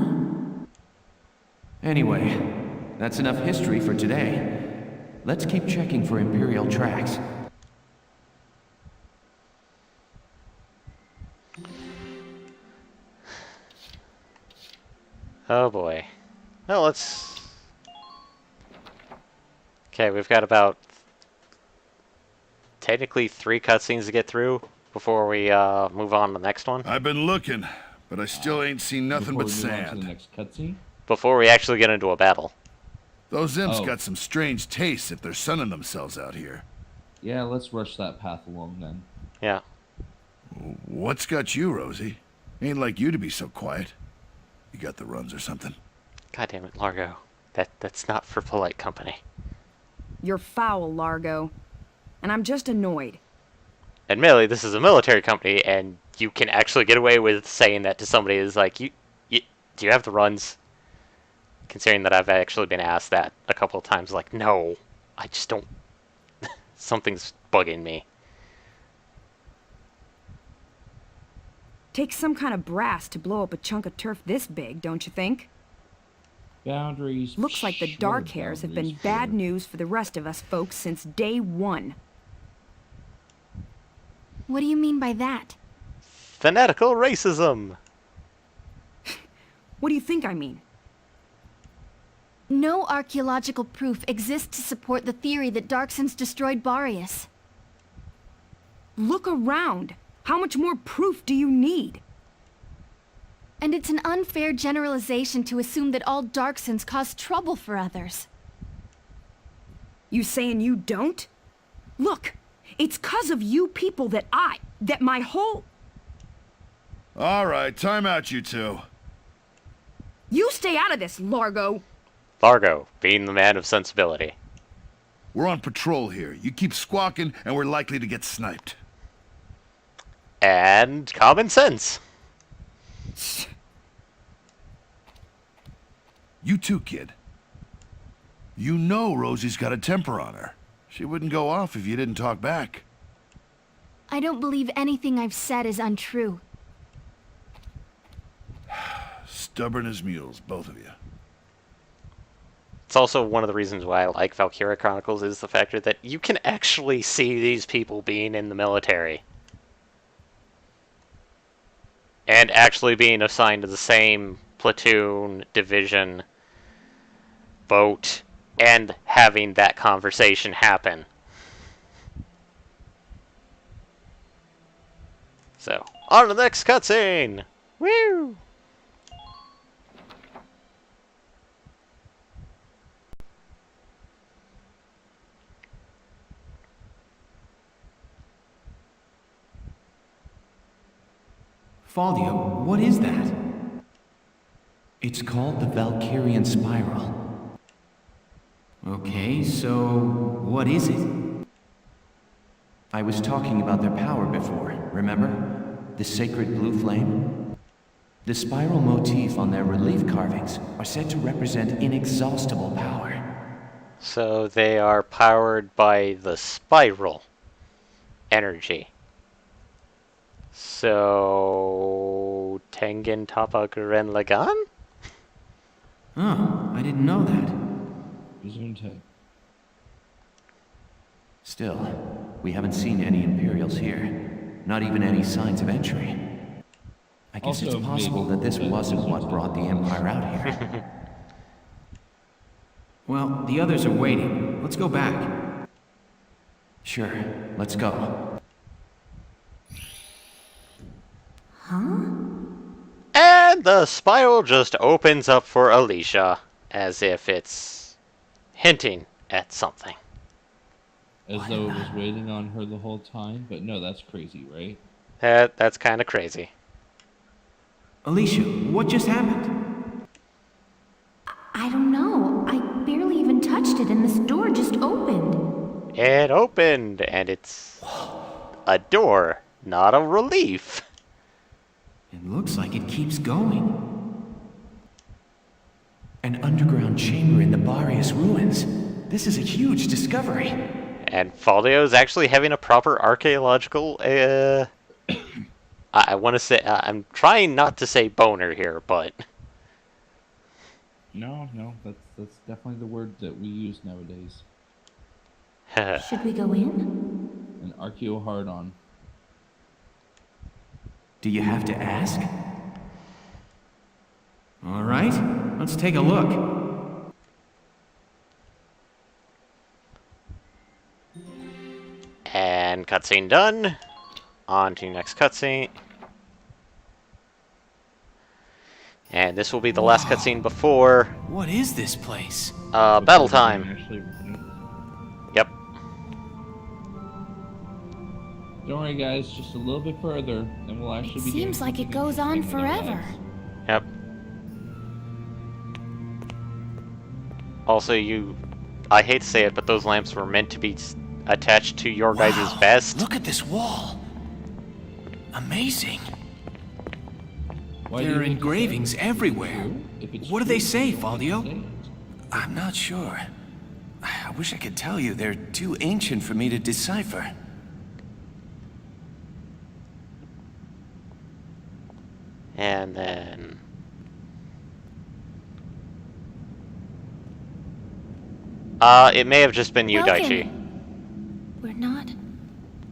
Anyway, that's enough history for today. Let's keep checking for Imperial tracks. Oh boy. Well, let's... Okay, we've got about... technically 3 cutscenes to get through before we move on to the next one. I've been looking, but I still ain't seen nothing before but we move on to the sand. next cutscene. Before we actually get into a battle. Those imps Oh. got some strange tastes if they're sunning themselves out here. Yeah, let's rush that path along then. Yeah. What's got you, Rosie? Ain't like you to be so quiet. You got the runs or something? God damn it, Largo. That's not for polite company. You're foul, Largo. And I'm just annoyed. Admittedly, this is a military company, and you can actually get away with saying that to somebody who's like, do you have the runs? Considering that I've actually been asked that a couple of times, like, no, I just don't. Something's bugging me. Takes some kind of brass to blow up a chunk of turf this big, don't you think? Boundaries. Looks like the sure, dark hairs have been boundaries, bad sure. news for the rest of us folks since day one. What do you mean by that? Fanatical racism! What do you think I mean? No archaeological proof exists to support the theory that Darksons destroyed Boreas. Look around. How much more proof do you need? And it's an unfair generalization to assume that all Darksons cause trouble for others. You saying you don't? Look, it's 'cause of you people that my whole... All right, time out, you two. You stay out of this, Largo! Largo, being the man of sensibility. We're on patrol here. You keep squawking, and we're likely to get sniped. And common sense. You too, kid. You know Rosie's got a temper on her. She wouldn't go off if you didn't talk back. I don't believe anything I've said is untrue. Stubborn as mules, both of you. It's also one of the reasons why I like Valkyria Chronicles is the factor that you can actually see these people being in the military. And actually being assigned to the same platoon, division, boat, and having that conversation happen. So, on to the next cutscene! Woo! Faldia, what is that? It's called the Valkyrian Spiral. Okay, so what is it? I was talking about their power before, remember? The sacred blue flame? The spiral motif on their relief carvings are said to represent inexhaustible power. So they are powered by the spiral energy. So... Tengen Toppa Gurren Lagann? Oh, I didn't know that. Gesundheit. Still, we haven't seen any Imperials here. Not even any signs of entry. I guess Also, it's possible maybe that this that wasn't what Gesundheit brought the was Empire out here. Well, the others are waiting. Let's go back. Sure, let's go. And the spiral just opens up for Alicia, as if it's hinting at something. As though it was waiting on her the whole time, but no, that's crazy, right? That's kind of crazy. Alicia, what just happened? I don't know. I barely even touched it and this door just opened. It opened, and it's a door, not a relief. It looks like it keeps going. An underground chamber in the Boreas ruins. This is a huge discovery. And Faldio is actually having a proper archaeological, I want to say, I'm trying not to say boner here, but... No, that's definitely the word that we use nowadays. Should we go in? An archeo hard-on. Do you have to ask? All right, let's take a look. And cutscene done. On to next cutscene. And this will be the last cutscene before What is this place? battle time. Yep. Don't worry, guys. Just a little bit further, and we'll actually be. Seems like it goes on forever. Yep. Also, I hate to say it, but those lamps were meant to be attached to your guys' vest. Look at this wall. Amazing. Why do There you are think it's engravings everywhere. true? If it's What do they true, say, say Faldio? it. I'm not sure. I wish I could tell you. They're too ancient for me to decipher. And then... it may have just been you, Welcome. Daichi. We're not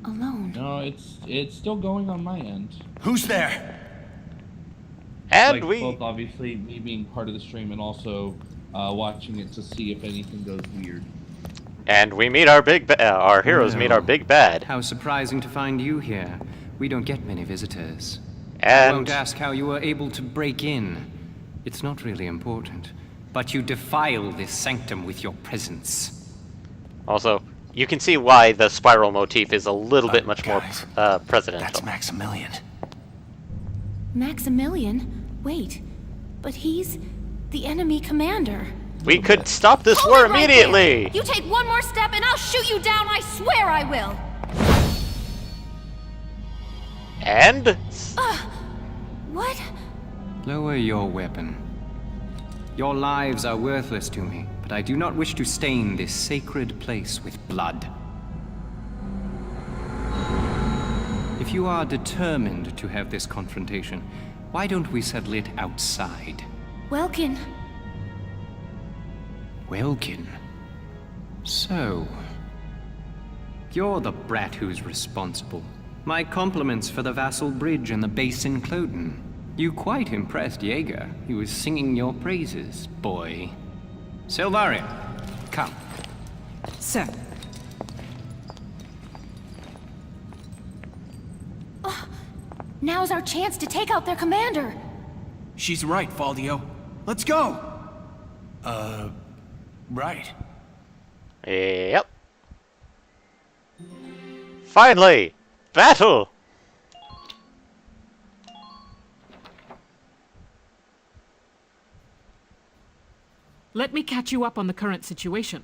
alone. No, it's still going on my end. Who's there? And Like, we... both obviously me being part of the stream and also watching it to see if anything goes weird. And we meet our our heroes meet our Well, big bad. How surprising to find you here. We don't get many visitors. I won't And... ask how you were able to break in. It's not really important. But you defile this sanctum with your presence. Also, you can see why the spiral motif is a little bit much more guys, presidential. That's Maximilian. Maximilian? Wait, but he's the enemy commander. We could stop this Hold war it right immediately! there. You take one more step and I'll shoot you down, I swear I will! And... What? Lower your weapon. Your lives are worthless to me, but I do not wish to stain this sacred place with blood. If you are determined to have this confrontation, why don't we settle it outside? Welkin. Welkin. So, you're the brat who's responsible. My compliments for the Vassal Bridge and the base in Cloden. You quite impressed Jaeger. He was singing your praises, boy. Silvaria, come. Sir. Now's our chance to take out their commander. She's right, Faldio. Let's go! Right. Yep. Finally! Battle! Let me catch you up on the current situation.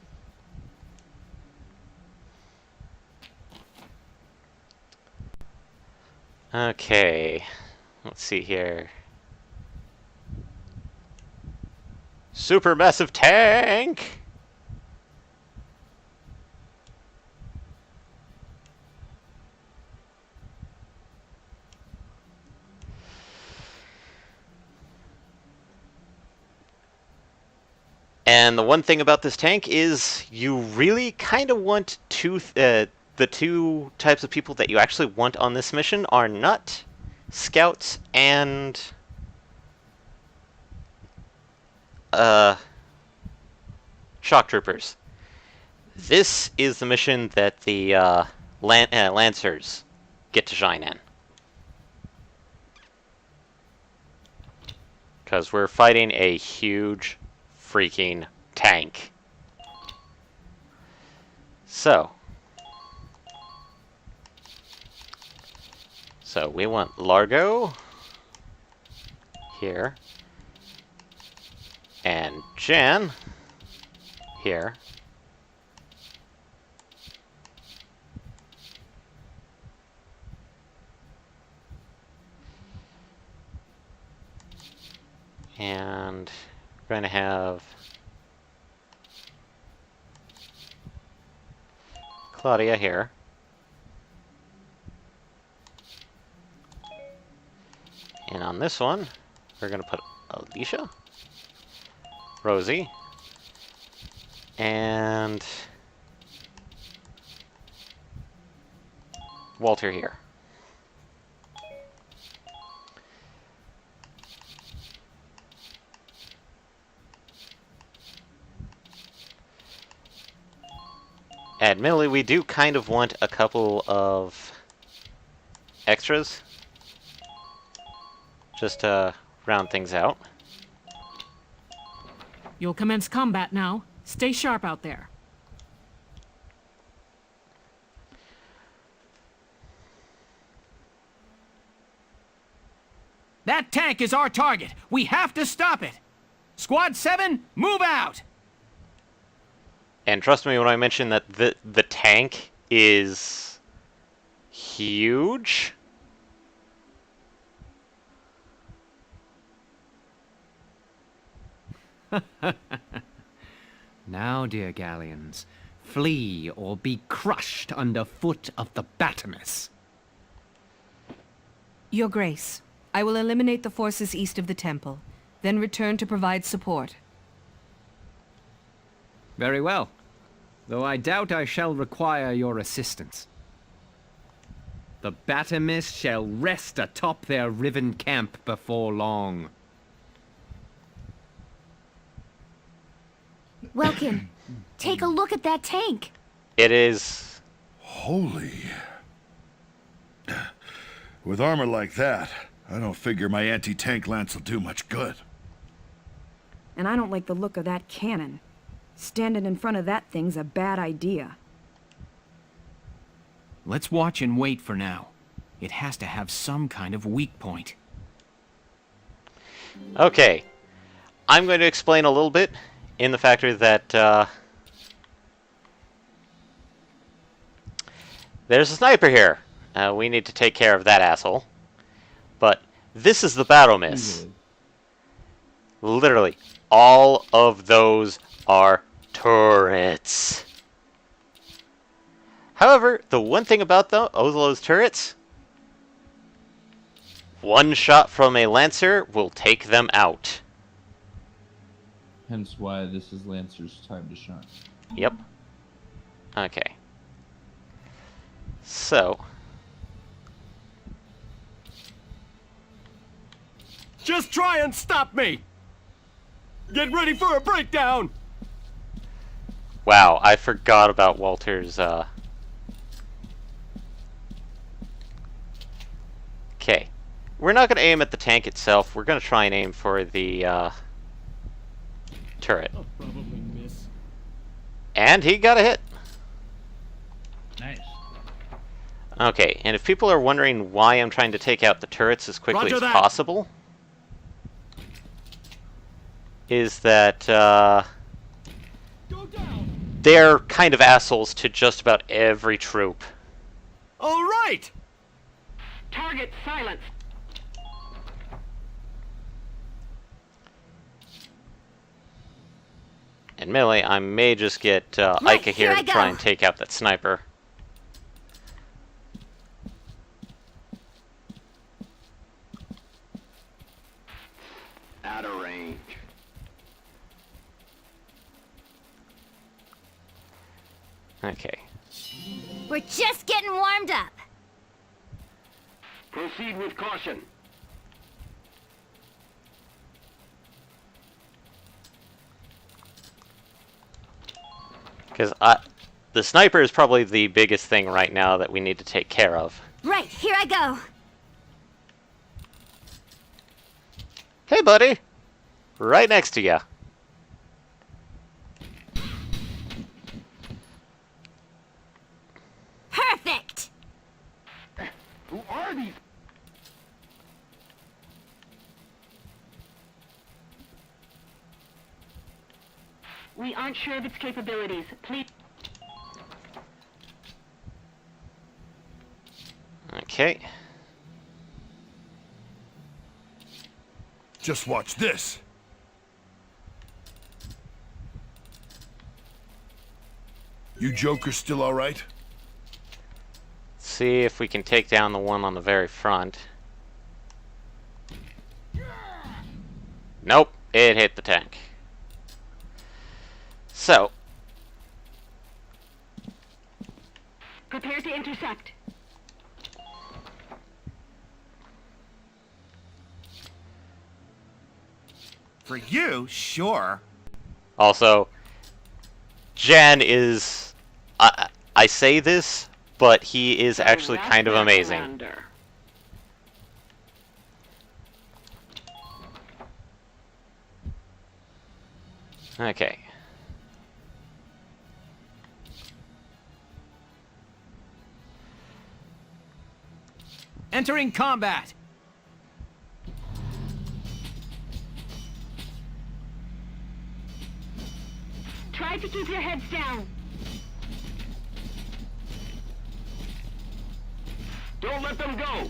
Okay. Let's see here. Supermassive tank! And the one thing about this tank is you really kind of want the two types of people that you actually want on this mission are Nut, Scouts, and Shock Troopers. This is the mission that the Lancers get to shine in. Because we're fighting a huge freaking tank. So we want Largo here and Jan here. And we're going to have Claudia here. And on this one, we're going to put Alicia, Rosie, and Walter here. Admittedly, we do kind of want a couple of extras, just to round things out. You'll commence combat now. Stay sharp out there. That tank is our target. We have to stop it. Squad 7, move out! And trust me when I mention that the tank is huge. Now, dear galleons, flee or be crushed underfoot of the Batimus. Your Grace, I will eliminate the forces east of the temple, then return to provide support. Very well, though I doubt I shall require your assistance. The Batimus shall rest atop their riven camp before long. Welkin, take a look at that tank. It is... Holy. With armor like that, I don't figure my anti-tank lance will do much good. And I don't like the look of that cannon. Standing in front of that thing's a bad idea. Let's watch and wait for now. It has to have some kind of weak point. Okay. I'm going to explain a little bit in the factor that there's a sniper here. We need to take care of that asshole. But this is the battle miss. Literally, all of those are turrets. However, the one thing about those turrets, one shot from a Lancer will take them out. Hence why this is Lancer's time to shine. Yep. Okay. So. Just try and stop me! Get ready for a breakdown! Wow, I forgot about Walter's, Okay. We're not going to aim at the tank itself. We're going to try and aim for the, turret. I'll probably miss. And he got a hit. Nice. Okay, and if people are wondering why I'm trying to take out the turrets as quickly Roger as that. possible, is that, Go down! they're kind of assholes to just about every troop. All right! Target silence. And melee, I may just get Ica here to try and take out that sniper. Out of range. Okay. We're just getting warmed up. Proceed with caution. Because the sniper is probably the biggest thing right now that we need to take care of. Right, here I go. Hey, buddy! Right next to you. Perfect! Who are these? We aren't sure of its capabilities. Please. Okay. Just watch this. You jokers still all right? see if we can take down the one on the very front. Nope, it hit the tank. So, Prepare to intercept. For you, sure. also, Jan is... I say this, but he is actually kind of amazing. Okay. Entering combat. Try to keep your heads down. Don't let them go!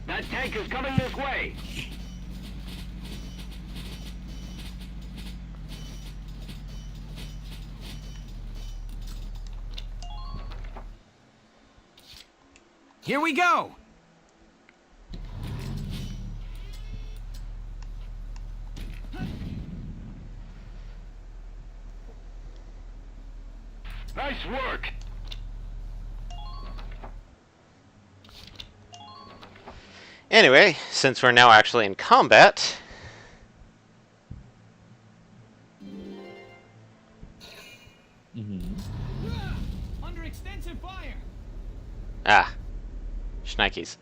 That tank is coming this way! Here we go. Nice work! Anyway, since we're now actually in combat... Under extensive fire. Ah. Schnikes.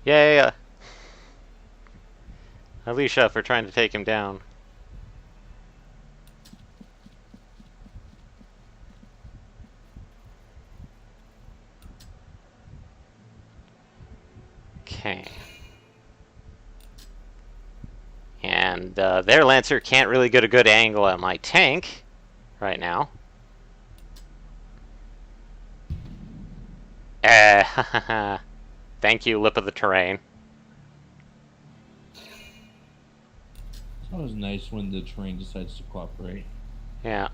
Yay! Alicia for trying to take him down. Okay. And their Lancer can't really get a good angle at my tank right now. Thank you, lip of the terrain. It's always nice when the terrain decides to cooperate. Yeah.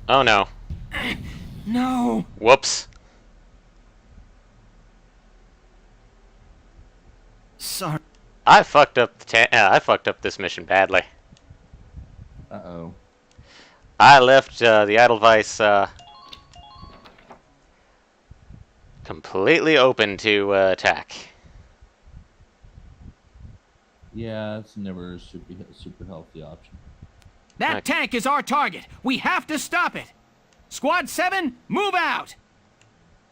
Oh no. No. Whoops. Sorry. I fucked up I fucked up this mission badly. Uh-oh. I left the Edelweiss completely open to attack. Yeah, it's never a super healthy option. That tank is our target. We have to stop it. Squad 7, move out.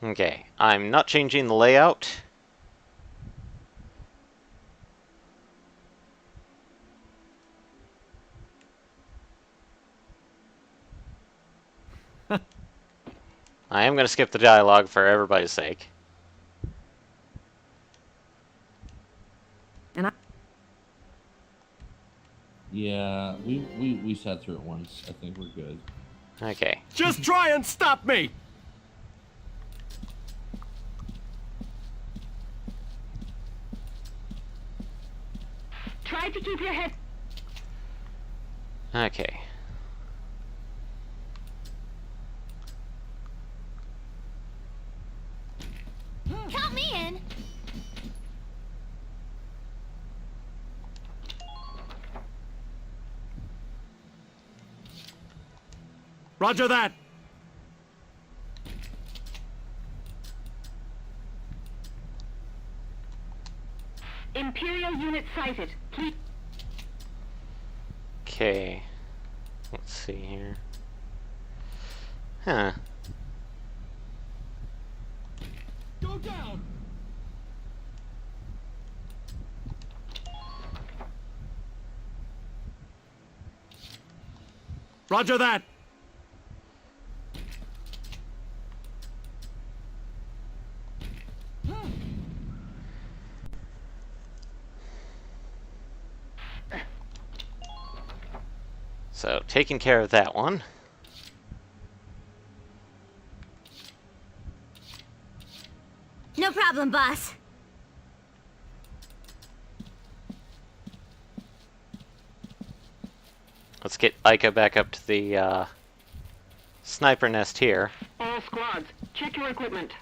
Okay, I'm not changing the layout. I am going to skip the dialogue for everybody's sake. And I... Yeah, we sat through it once. I think we're good. Okay. Just try and stop me! Try to keep your head... Okay. Count me in! Roger that! Imperial unit sighted. Please. Okay. Let's see here. Huh. Go down! Roger that! So, taking care of that one. No problem, boss. Let's get Ica back up to the sniper nest here. All squads, check your equipment.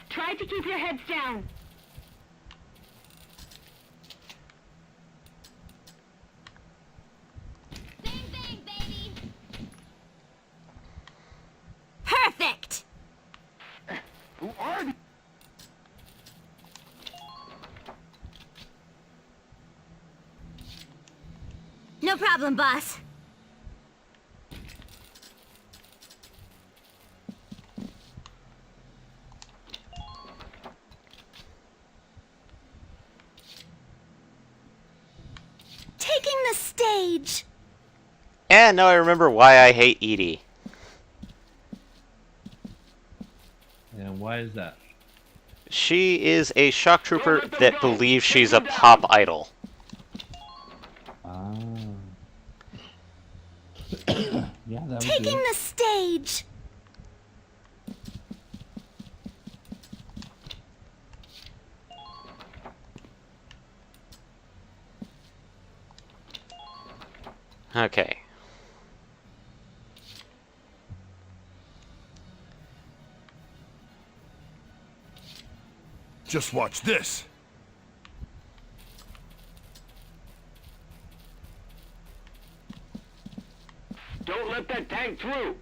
Try to keep your heads down. Bang, bang, baby! Perfect! Who are you? No problem, boss. Taking the stage. And now I remember why I hate Edie. And why is that? She is a shock trooper that believes she's a pop idol. Ah. Yeah, that was Taking good. the stage. Okay. Just watch this. Don't let that tank through!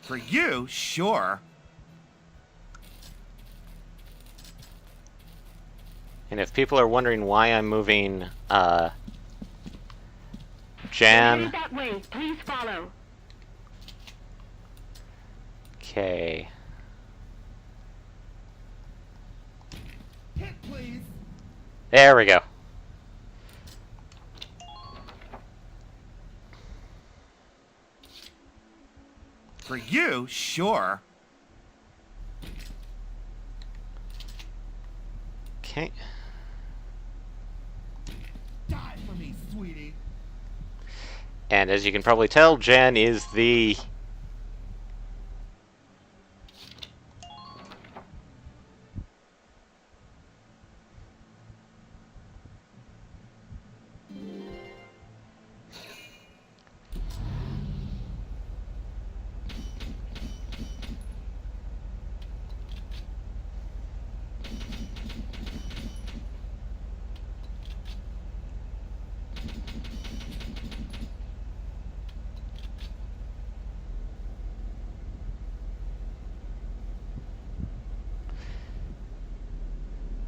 For you, sure. And if people are wondering why I'm moving, Jan. That way, please follow. Okay. Hit, please. There we go. For you, sure. Okay. Die for me, sweetie. And as you can probably tell, Jan is the...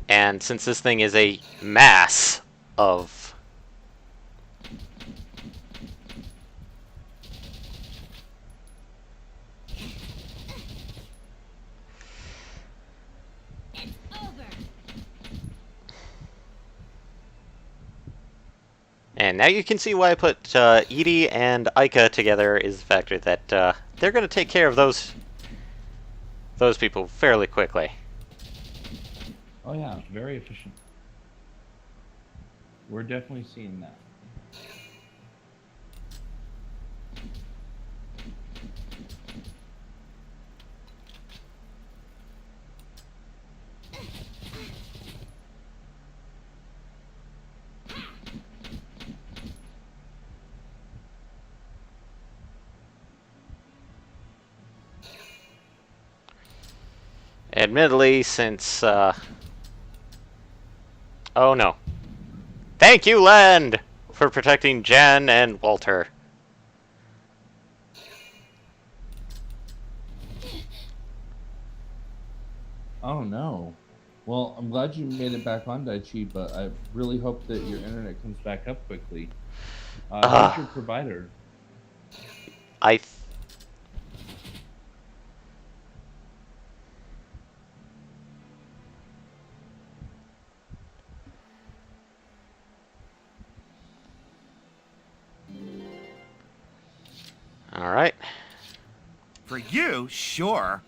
And since this thing is a mass of... It's over. And now you can see why I put Edie and Ica together is the factor that they're going to take care of those people fairly quickly. Oh yeah, very efficient. We're definitely seeing that. Admittedly, since Oh no. Thank you, Land, for protecting Jen and Walter. Oh no. Well, I'm glad you made it back on, Daichi, but I really hope that your internet comes back up quickly. Who's your provider? I... Alright. For you, sure.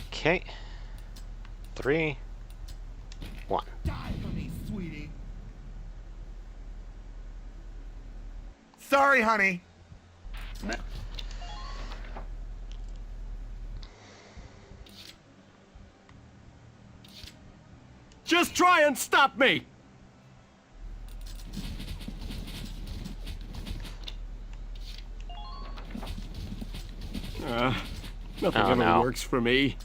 Okay. 3, 1. Die for me, sweetie. Sorry, honey. Just try and stop me! Nothing Oh, ever no. works for me.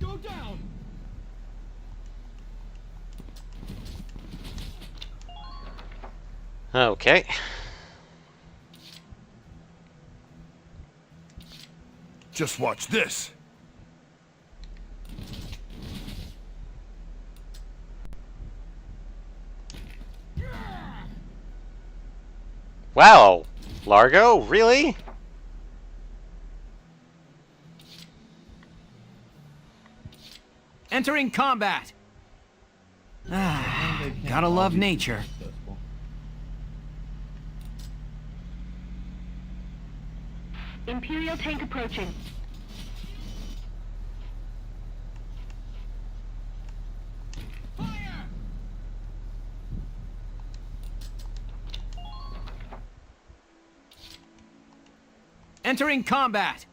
Go down! Okay. Just watch this. Wow. Largo? Really? Entering combat. Ah, gotta love nature. Successful. Imperial tank approaching. Entering combat.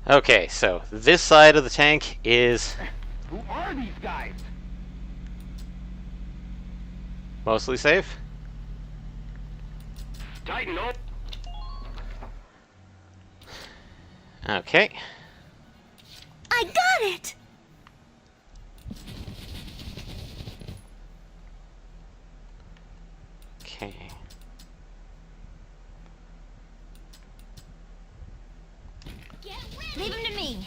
Okay, so this side of the tank is Who are these guys? mostly safe. Tighten up. Okay. I got it! Okay. Leave him to me.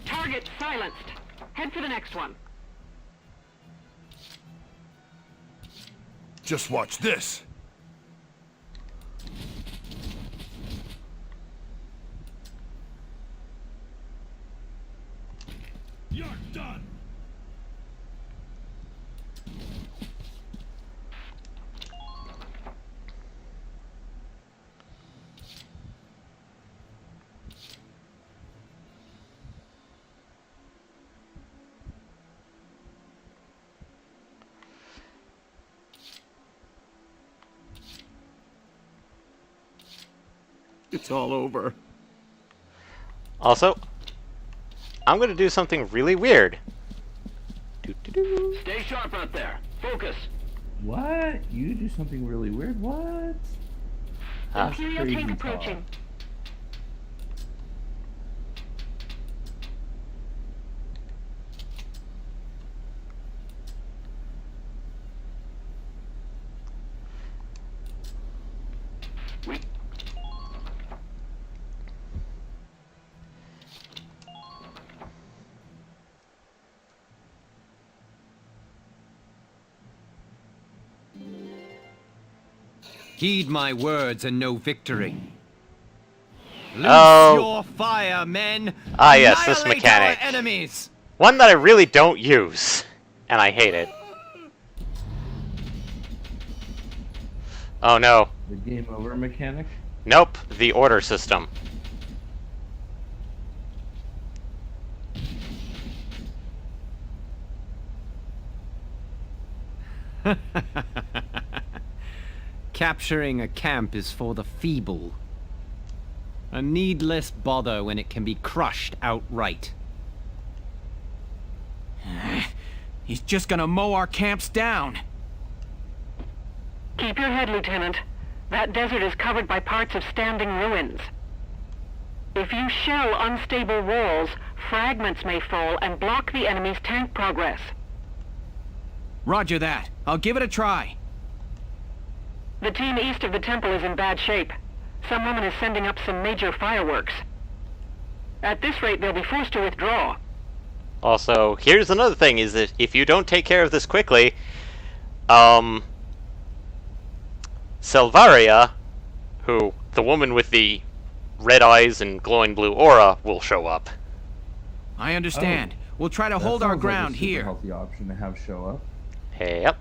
Target silenced. Head for the next one. Just watch this. You're done. It's all over. Also, I'm going to do something really weird. Stay sharp out there. Focus. What? You do something really weird? What? That's Imperial crazy tank talk. approaching. Heed my words and no victory. Loose Oh. your fire, men! Ah, yes, this Annihilate mechanic. our enemies! One that I really don't use, and I hate it. Oh no. The game over mechanic? Nope, the order system. Capturing a camp is for the feeble. A needless bother when it can be crushed outright. He's just gonna mow our camps down. Keep your head, Lieutenant. That desert is covered by parts of standing ruins. If you shell unstable walls, fragments may fall and block the enemy's tank progress. Roger that. I'll give it a try. The team east of the temple is in bad shape. Some woman is sending up some major fireworks. At this rate, they'll be forced to withdraw. Also, here's another thing, is that if you don't take care of this quickly, Selvaria, who, the woman with the red eyes and glowing blue aura, will show up. I understand. We'll try to hold our ground here. Healthy option to have show up. Hey, yep.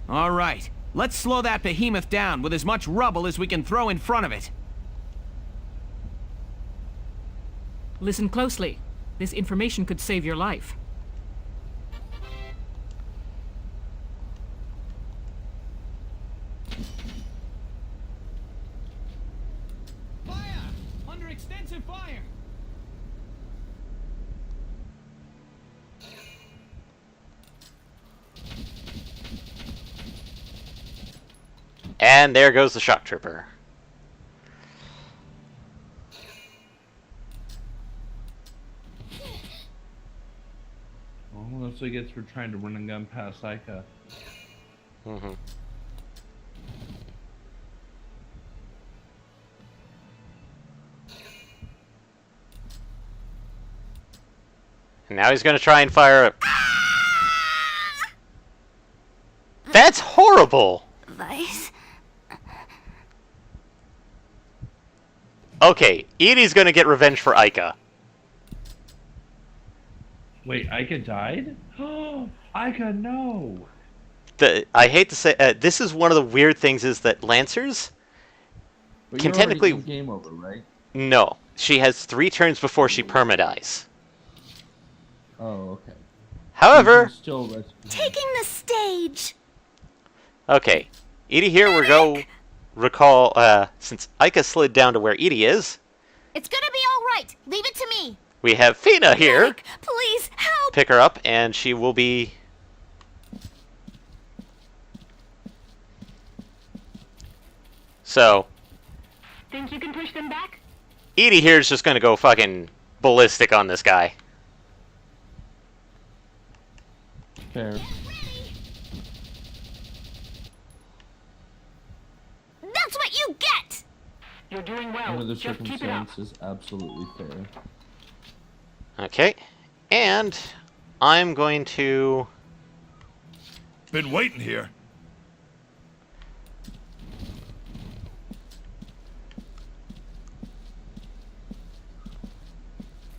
All right. Let's slow that behemoth down with as much rubble as we can throw in front of it. Listen closely. This information could save your life. Fire! Under extensive fire! And there goes the shock trooper. Well, that's what he gets for trying to run and gun past Ica. Mm-hmm. And now he's going to try and fire a... That's horrible! Vice. Okay, Edie's going to get revenge for Ica. Wait, Ica died? Oh, Ica, no! I hate to say, this is one of the weird things, is that Lancers But can you're already technically... in game over, right? No, she has 3 turns before she permadies. Oh, okay. However... Still rescue. Taking the stage. Okay, Edie here, we're go recall, since Ica slid down to where Edie is, It's gonna be all right. Leave it to me. we have Fina here. Medic, please help. Pick her up, and she will be... So, Think you can push them back? Edie here is just gonna go fucking ballistic on this guy. Fair. That's what you get. You're doing well. Under the Just keep it up. circumstances, absolutely fair. Okay, and I'm going to... Been waiting here.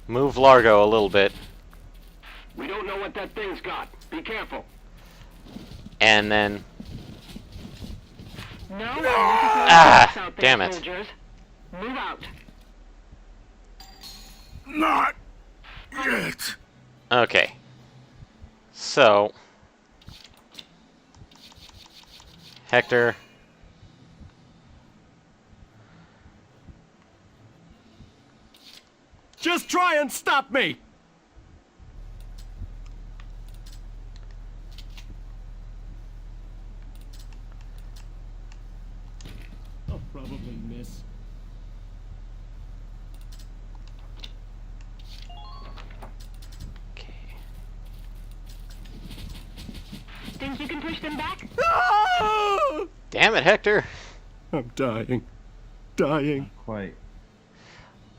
move Largo a little bit, We don't know what that thing's got. Be careful. and then... No. Ah, damn it. Soldiers. Move out. Not yet. Okay. So... Hector... Just try and stop me! I'll probably miss. Okay. Think you can push them back? Damn it, Hector! I'm dying. Dying. Quite.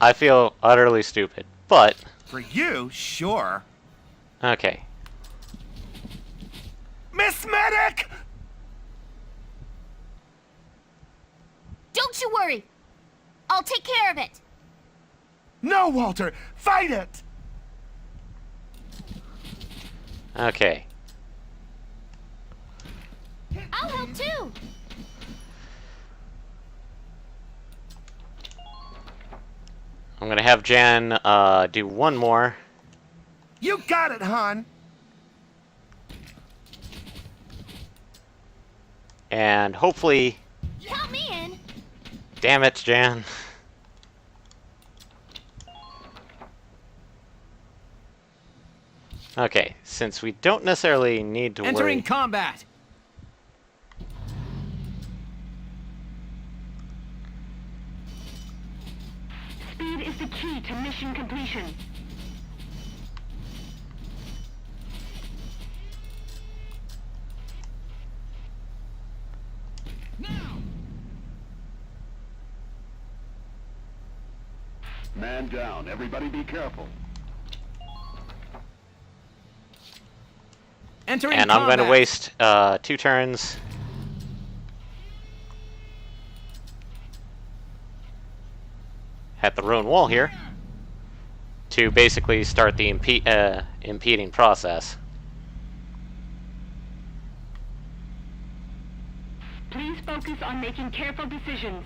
I feel utterly stupid, but... For you, sure. Okay. Miss Medic! Don't you worry. I'll take care of it. No, Walter! Fight it! Okay. I'll help too. I'm gonna have Jan do one more. You got it, hon! And hopefully... Count me in. Damn it, Jan. Okay, since we don't necessarily need to Entering worry... combat! Speed is the key to mission completion. Man down. Everybody be careful. Entering And I'm combat. going to waste 2 turns. At the ruin wall here. To basically start the impeding process. Please focus on making careful decisions.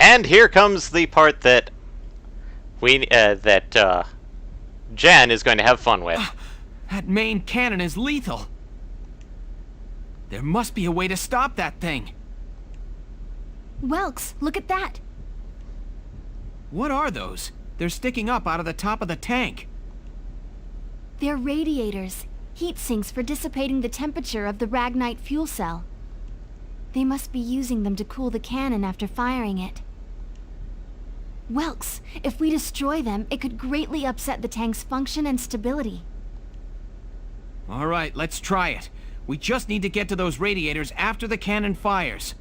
And here comes the part that Jen is going to have fun with. That main cannon is lethal. There must be a way to stop that thing. Welks, look at that. What are those? They're sticking up out of the top of the tank. They're radiators, heat sinks for dissipating the temperature of the Ragnite fuel cell. They must be using them to cool the cannon after firing it. Welks, if we destroy them, it could greatly upset the tank's function and stability. All right, let's try it. We just need to get to those radiators after the cannon fires.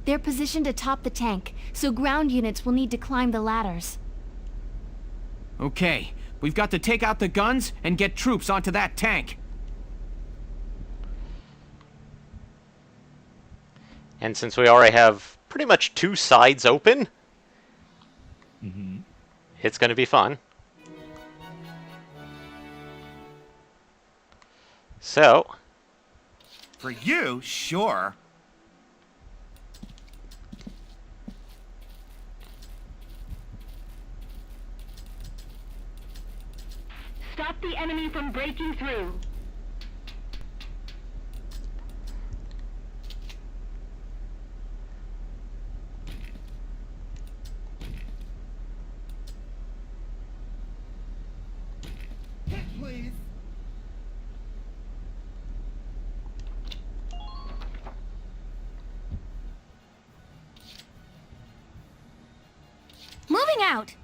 They're positioned atop the tank, so ground units will need to climb the ladders. Okay, we've got to take out the guns and get troops onto that tank. And since we already have pretty much 2 sides open, it's going to be fun. So... For you, sure. Stop the enemy from breaking through. Please. Moving out!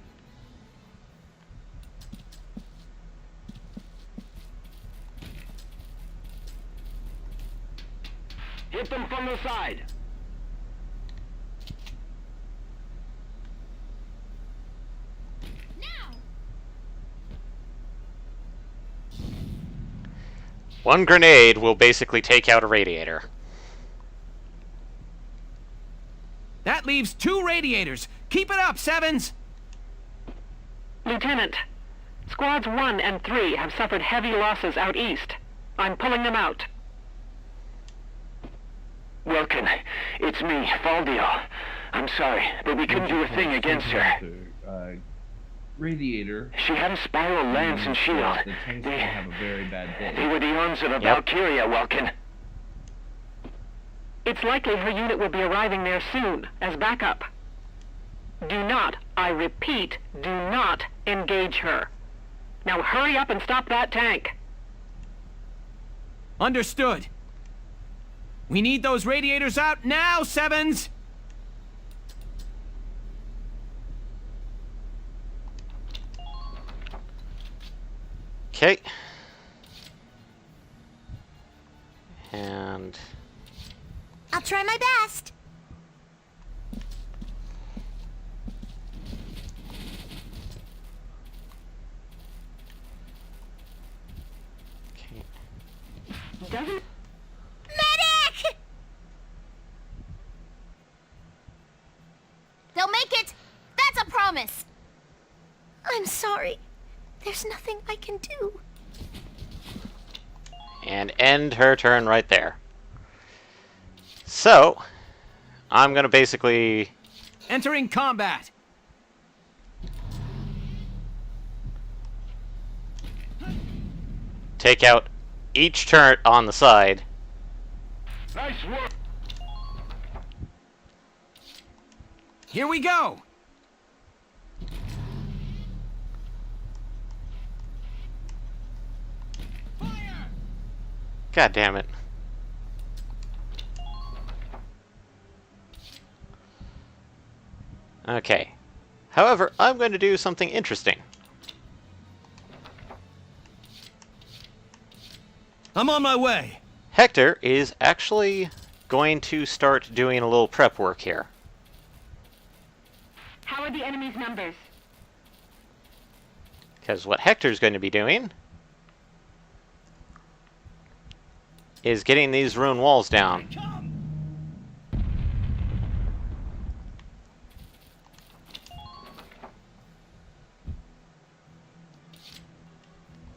Hit them from the side. One grenade will basically take out a radiator. That leaves 2 radiators. Keep it up, Sevens! Lieutenant, Squads 1 and 3 have suffered heavy losses out east. I'm pulling them out. Welkin, it's me, Faldio. I'm sorry, but we couldn't do a thing against her. Radiator. She had a spiral lance and shield. The tank's gonna have a very bad day. They were the arms of a Valkyria, Welkin. It's likely her unit will be arriving there soon, as backup. Do not, I repeat, do not engage her. Now hurry up and stop that tank. Understood. We need those radiators out now, Sevens! Okay. And... I'll try my best. Okay. Doesn't... Medic! They'll make it! That's a promise! I'm sorry. There's nothing I can do. And end her turn right there. So, I'm gonna basically... Entering combat! take out each turret on the side. Nice work. Here we go! God damn it. Okay. However, I'm going to do something interesting. I'm on my way. Hector is actually going to start doing a little prep work here. How are the enemy's numbers? Because what Hector's going to be doing is getting these ruin walls down.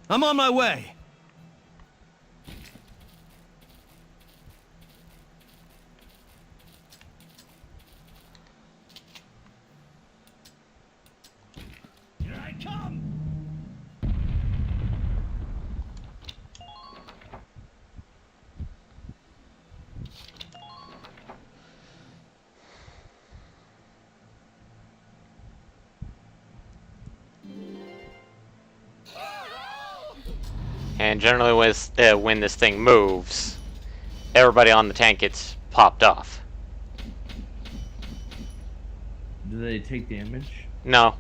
I'm on my way. Here I come! And generally when this thing moves, everybody on the tank gets popped off. Do they take damage? No.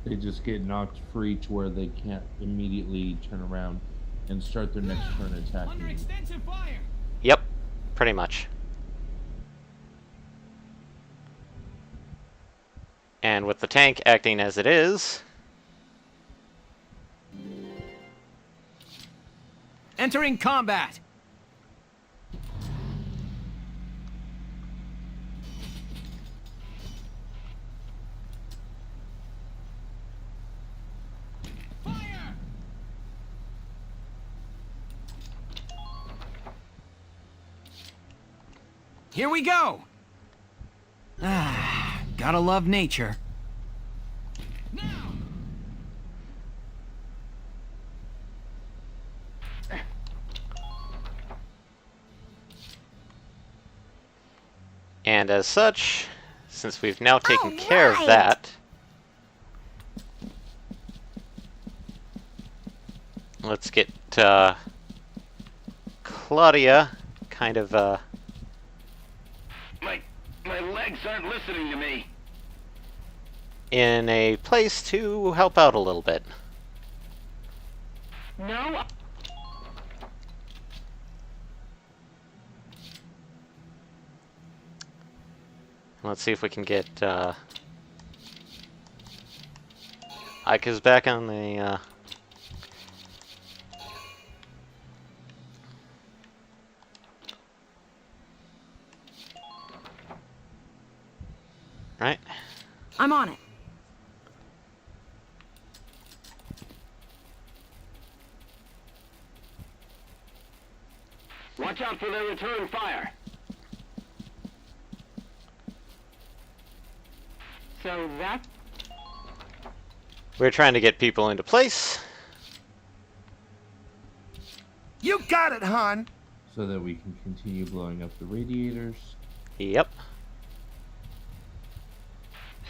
They just get knocked free to where they can't immediately turn around and start their next turn attacking. Under extensive fire! Yep, pretty much. And with the tank acting as it is, Entering combat. Fire! Here we go. Ah, gotta love nature. Now! and as such, since we've now taken care of that, let's get Claudia kind of My legs aren't listening to me. in a place to help out a little bit. No. Let's see if we can get Ika's back on the right. I'm on it. Watch out for their return fire. So that. We're trying to get people into place. You got it, hon! So that we can continue blowing up the radiators. Yep.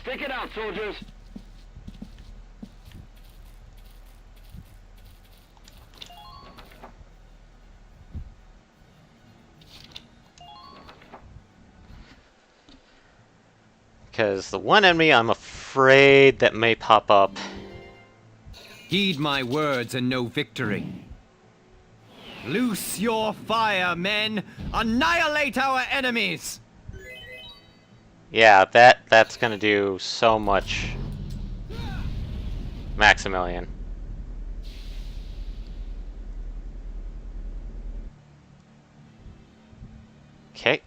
Stick it out, soldiers. Because the one enemy I'm afraid that may pop up. Heed my words and no victory. Loose your fire, men! Annihilate our enemies! Yeah, that's gonna do so much. Maximilian. Okay.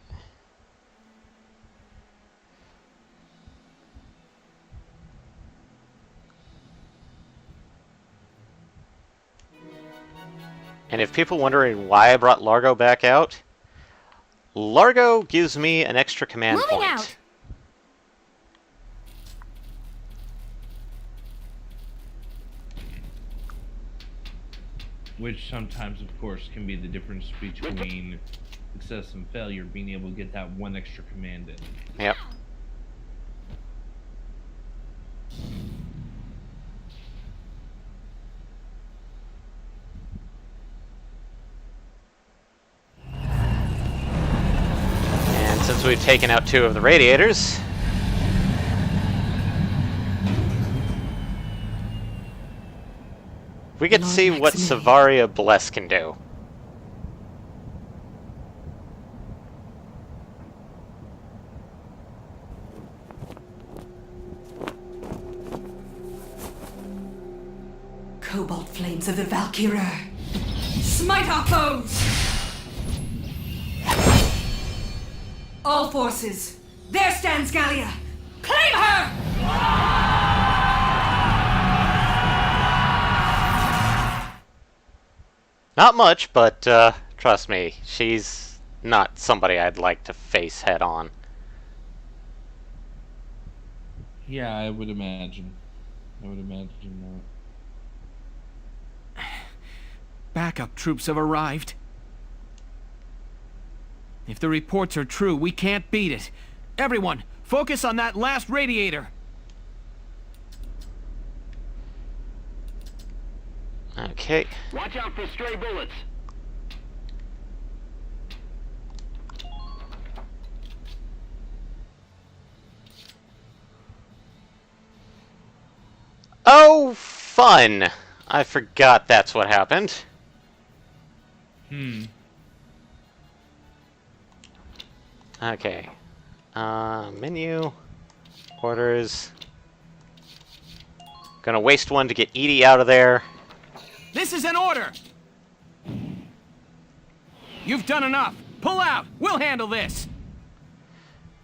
And if people wondering why I brought Largo back out, Largo gives me an extra command Moving point. out. Which sometimes, of course, can be the difference between success and failure, being able to get that one extra command in. Yep. And since we've taken out 2 of the radiators, we get to see what Savaria Bless can do. Cobalt flames of the Valkyrie. Smite our foes! All forces, there stands Gallia! Claim her! Not much, but trust me, she's not somebody I'd like to face head on. Yeah, I would imagine. That. Backup troops have arrived. If the reports are true, we can't beat it. Everyone, focus on that last radiator. Okay. Watch out for stray bullets. Oh, fun! I forgot that's what happened. Okay. Menu. Orders. Gonna waste one to get Edie out of there. This is an order! You've done enough! Pull out! We'll handle this!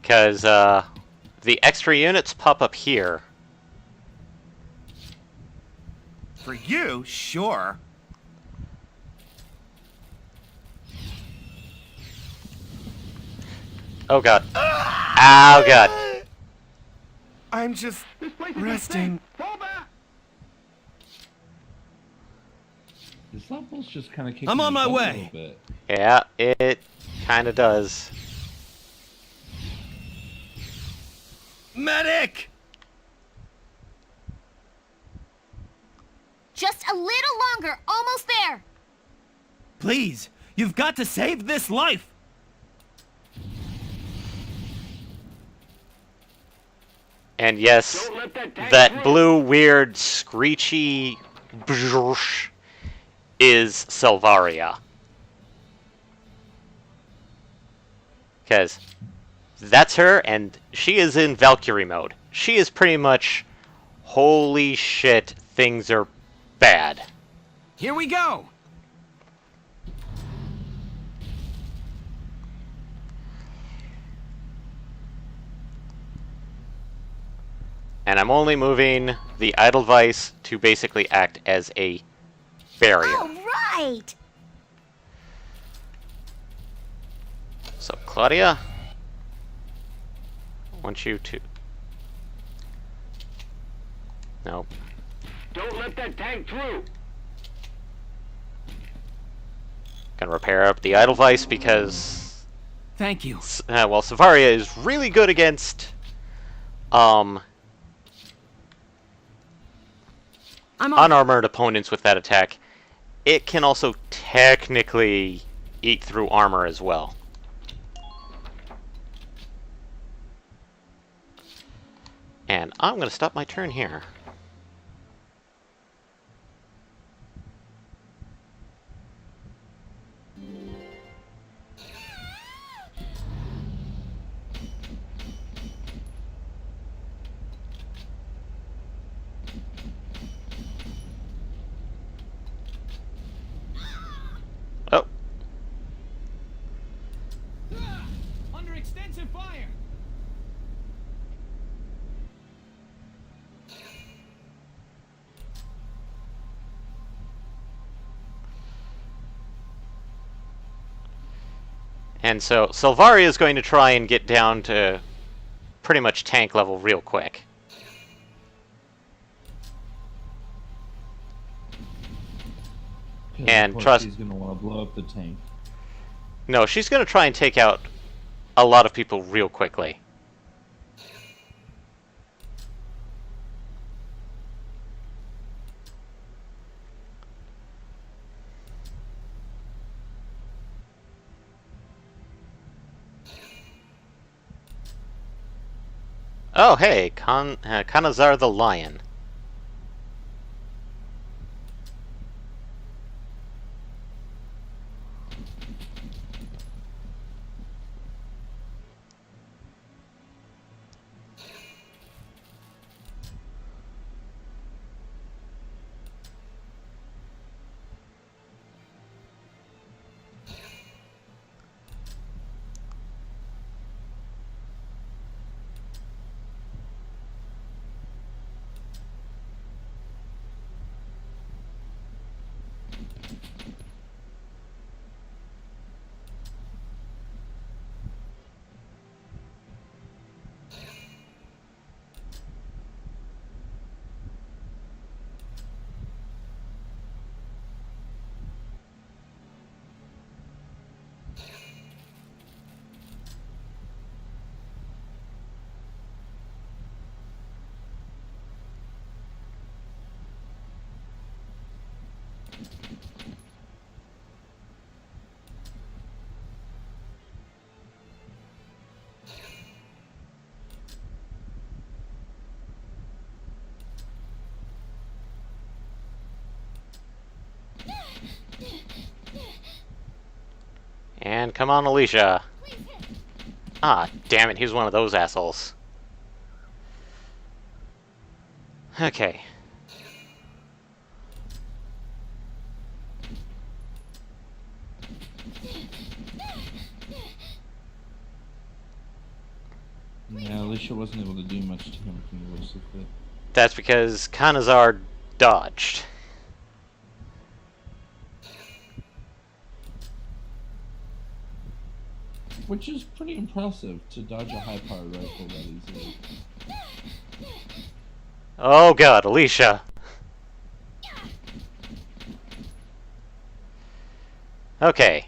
Because, the extra units pop up here. For you, sure. Oh god. Oh god. I'm just resting. Fall back. This level's just kind of kicking I'm on my butt way. a little bit. Yeah, it kinda does. Medic! Just a little longer, almost there. Please, you've got to save this life! And yes, Don't let that tank that through. blue, weird, screechy brrrsh is Selvaria. Because that's her, and she is in Valkyrie mode. She is pretty much, holy shit, things are bad. Here we go! And I'm only moving the Edelweiss to basically act as a barrier. All right. So, Claudia, I want you to... Nope. Don't let that tank through. Gonna repair up the Edelweiss because... Thank you. Well, Savaria is really good against... unarmored opponents with that attack. It can also technically eat through armor as well. And I'm going to stop my turn here. Oh. Under extensive fire! And so Selvaria is going to try and get down to pretty much tank level real quick. And of course trust... she's gonna want to blow up the tank. No, she's going to try and take out a lot of people real quickly. Oh, hey, Kanazar the Lion. And come on, Alicia. Ah, damn it, he's one of those assholes. Okay. Yeah, Alicia wasn't able to do much to him from the looks of it. That's because Kanazar dodged. Which is pretty impressive to dodge a high-powered rifle that easily. Oh god, Alicia. Okay.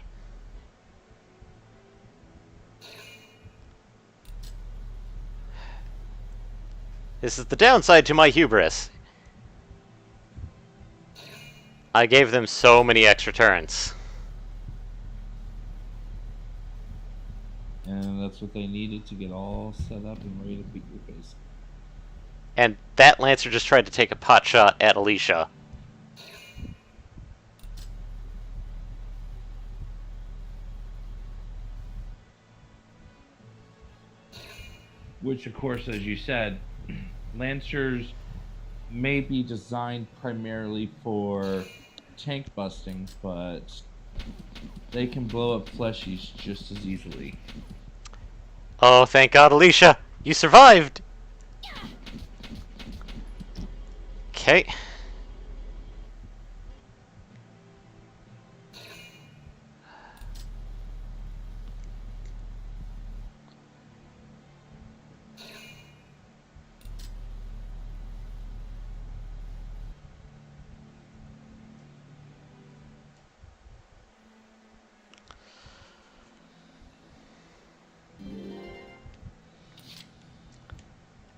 This is the downside to my hubris. I gave them so many extra turns. And that's what they needed to get all set up and ready to beat your face. And that Lancer just tried to take a pot shot at Alicia. Which, of course, as you said, Lancers may be designed primarily for tank busting, but they can blow up fleshies just as easily. Oh, thank God, Alicia! You survived! Okay.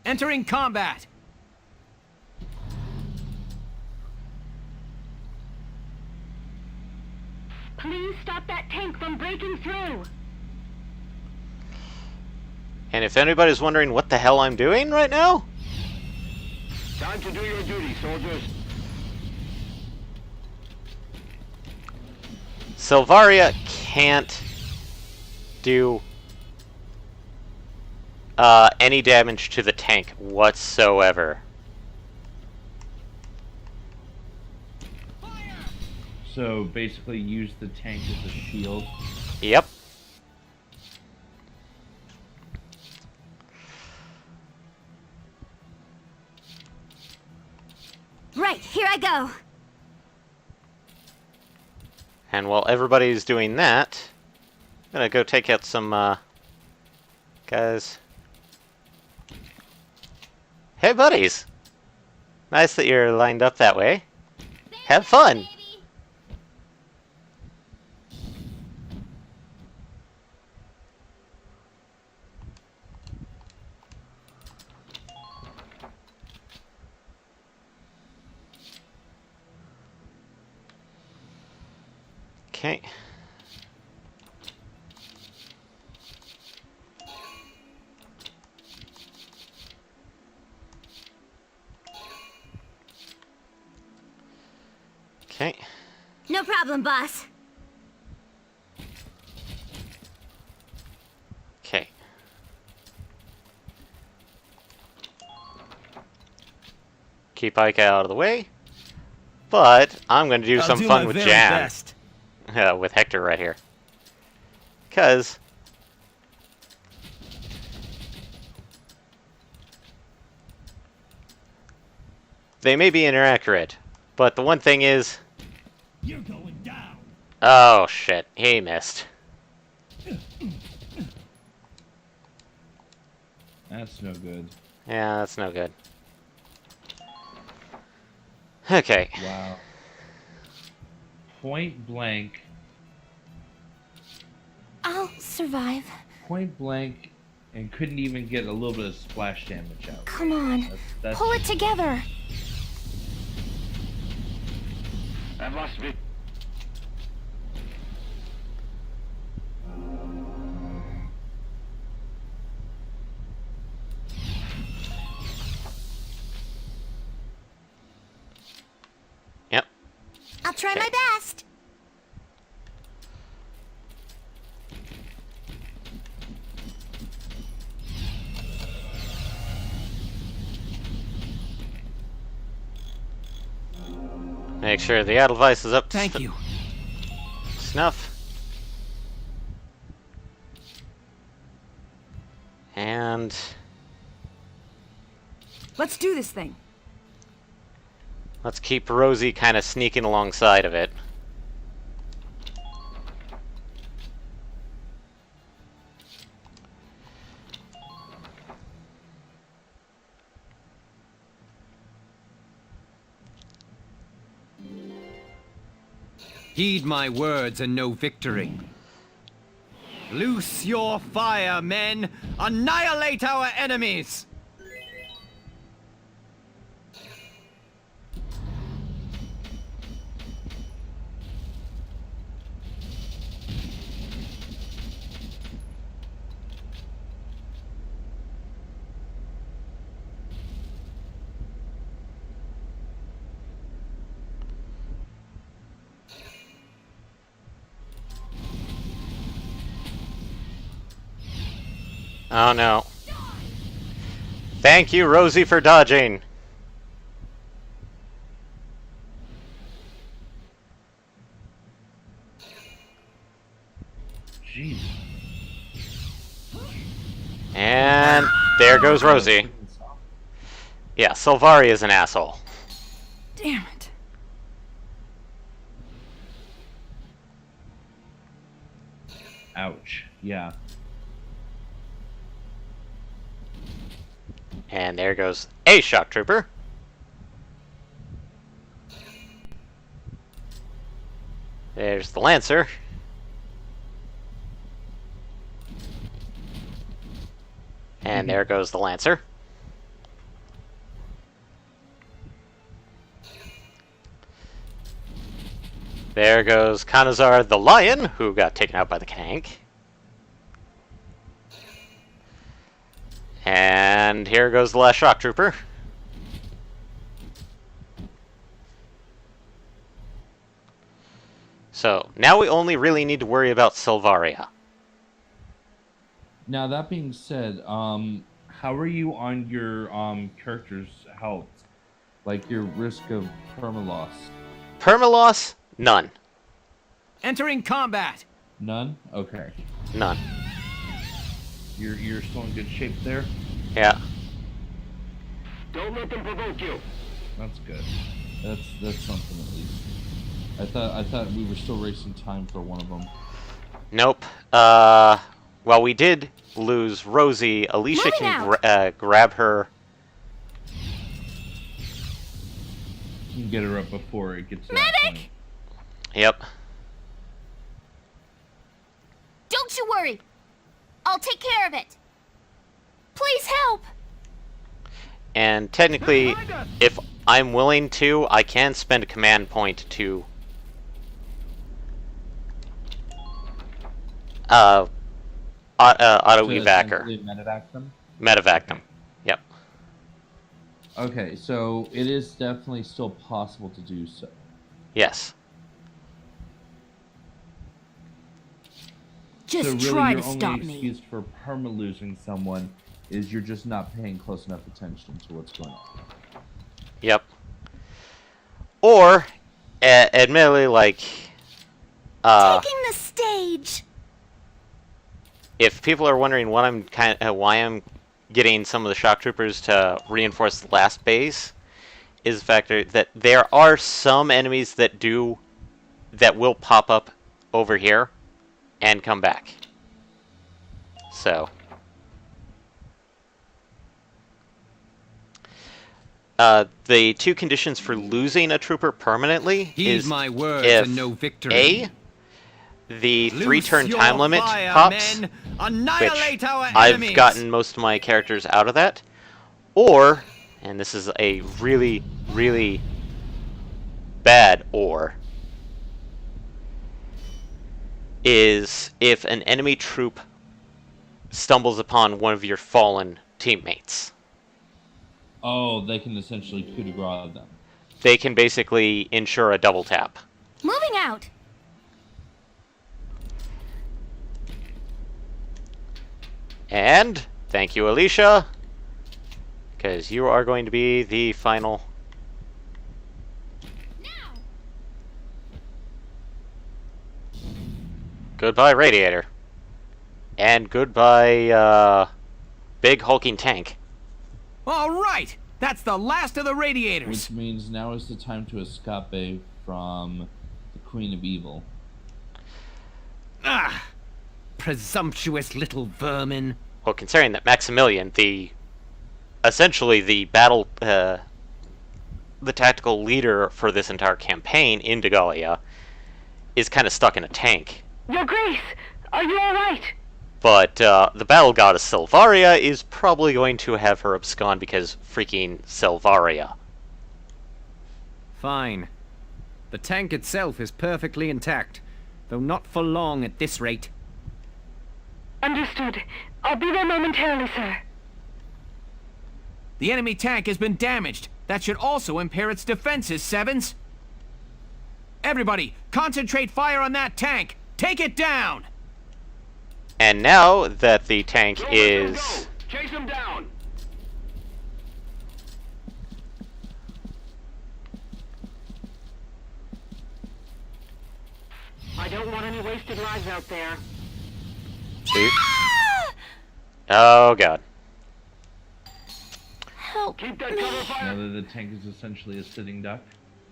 Entering combat! Please stop that tank from breaking through. And if anybody's wondering what the hell I'm doing right now, Time to do your duty, soldiers. Silvaria can't do any damage to the tank whatsoever. So basically use the tank as a shield. Yep. Right, here I go. And while everybody's doing that, I'm gonna go take out some guys. Hey buddies! Nice that you're lined up that way. Have fun! Okay. Okay. No problem, boss. Okay. Keep Ike out of the way. But I'm going to do I'll some do fun my with very Jan. best. With Hector right here. Because they may be inaccurate, but the one thing is... You're going down. Oh, shit. He missed. That's no good. Yeah, that's no good. Okay. Wow. Point blank. I'll survive. Point blank, and couldn't even get a little bit of splash damage out. Come on. That's Pull it together. I've lost Vic. Yep. I'll try Okay. my best. Make sure the Edelweiss is up to Thank you. snuff. And Let's do this thing. let's keep Rosie kind of sneaking alongside of it. Heed my words and know victory. Loose your fire, men! Annihilate our enemies! Oh no. Thank you, Rosie, for dodging. Jeez. And there goes Rosie. Yeah, Silvari is an asshole. Damn it. Ouch. Yeah. And there goes a shock trooper. There's the Lancer. And there goes the Lancer. There goes Kanazar the Lion, who got taken out by the tank. And here goes the last shock trooper. So, now we only really need to worry about Silvaria. Now that being said, how are you on your character's health? Like your risk of permaloss? Permaloss? None. Entering combat. None? Okay. None. You're still in good shape there? Yeah. Don't let them provoke you. That's good. That's something at least. I thought we were still racing time for one of them. Nope. Well, we did lose Rosie. Alicia can grab her. You can get her up before it gets to that Medic! point. Yep. Don't you worry. I'll take care of it. Please help. And technically, if I'm willing to, I can spend a command point to auto To evac essentially medevac them? medevac them. Yep. Okay, so it is definitely still possible to do so. Yes. Just So really, try your to only stop me. excuse for perma-losing someone is you're just not paying close enough attention to what's going on. Yep. Or, admittedly, like, Taking the stage. if people are wondering what I'm why I'm getting some of the shock troopers to reinforce the last base, is the fact that there are some enemies that will pop up over here and come back. So, the two conditions for losing a trooper permanently Heed is my words if and no victory. A, the Loose 3-turn your time limit fire, pops, men. Annihilate which our I've enemies. gotten most of my characters out of that, or, and this is a really, really bad or, is if an enemy troop stumbles upon one of your fallen teammates. Oh, they can essentially coup de grace them. They can basically ensure a double tap. Moving out. And thank you, Alicia, because you are going to be the final. Goodbye, Radiator. And goodbye, big hulking tank. All right! That's the last of the radiators! Which means now is the time to escape from the Queen of Evil. Ah! Presumptuous little vermin. Well, considering that Maximilian, essentially the tactical leader for this entire campaign in Degalia, is kind of stuck in a tank. Your Grace, are you all right? But the battle goddess Selvaria is probably going to have her abscond because freaking Selvaria. Fine. The tank itself is perfectly intact, though not for long at this rate. Understood. I'll be there momentarily, sir. The enemy tank has been damaged. That should also impair its defenses, Sevens. Everybody, concentrate fire on that tank. Take it down! And now that the tank is... Go. Chase him down! I don't want any wasted lives out there. Oh god. Help Keep that cover fire! Now that the tank is essentially a sitting duck.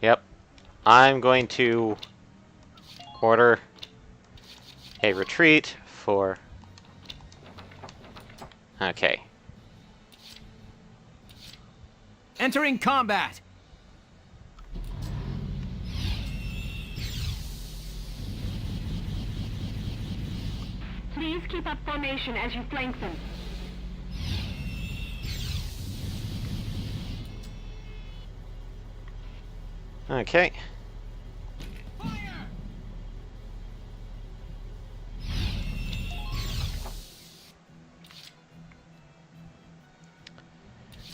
Yep. I'm going to order a retreat for... Okay. Entering combat! Please keep up formation as you flank them. Okay.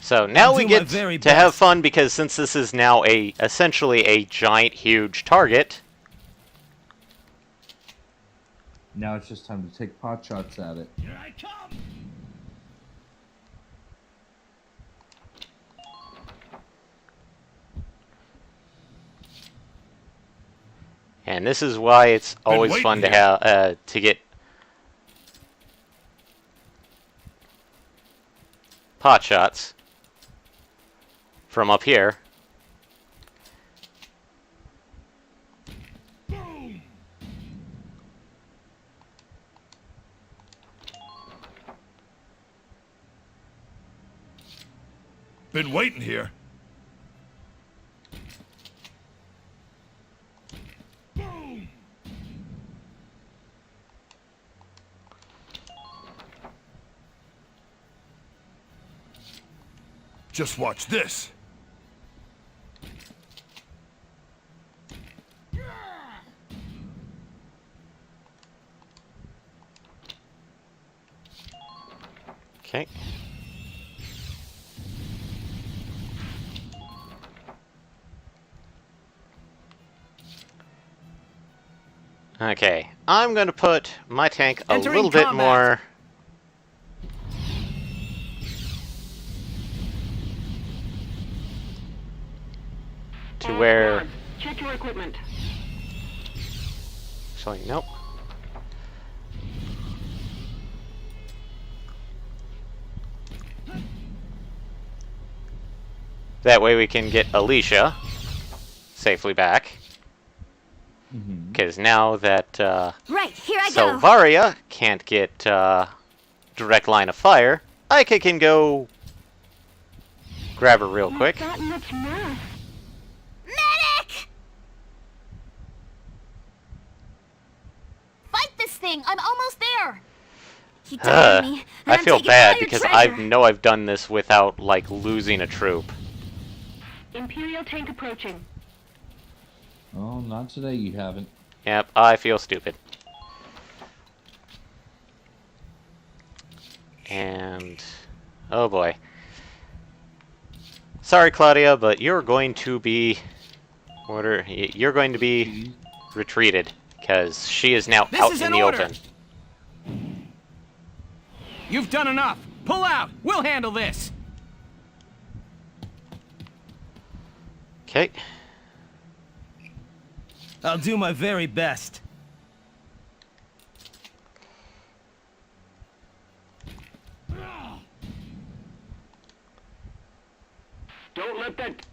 So now we get to have fun because since this is now essentially a giant, huge target. Now it's just time to take pot shots at it. Here I come! And this is why it's always fun to have to get pot shots from up here. Boom! Been waiting here. Boom! Just watch this. Okay, I'm going to put my tank a Entering little bit combat. more... to where... Check your equipment. Actually, nope. That way we can get Alicia safely back. Because now that Right, here I go. Selvaria can't get direct line of fire, I can go grab her real quick. That much mess. Medic! Fight this thing. I'm almost there. He tired me. And I I'm feel taking bad all your because treasure. I know I've done this without like losing a troop. Imperial tank approaching. Oh, not today. You haven't. Yep, I feel stupid. And oh boy. Sorry, Claudia, but you're going to be you're going to be retreated because she is now This out is in an the order. open. You've done enough. Pull out. We'll handle this. Okay. I'll do my very best. Don't let that...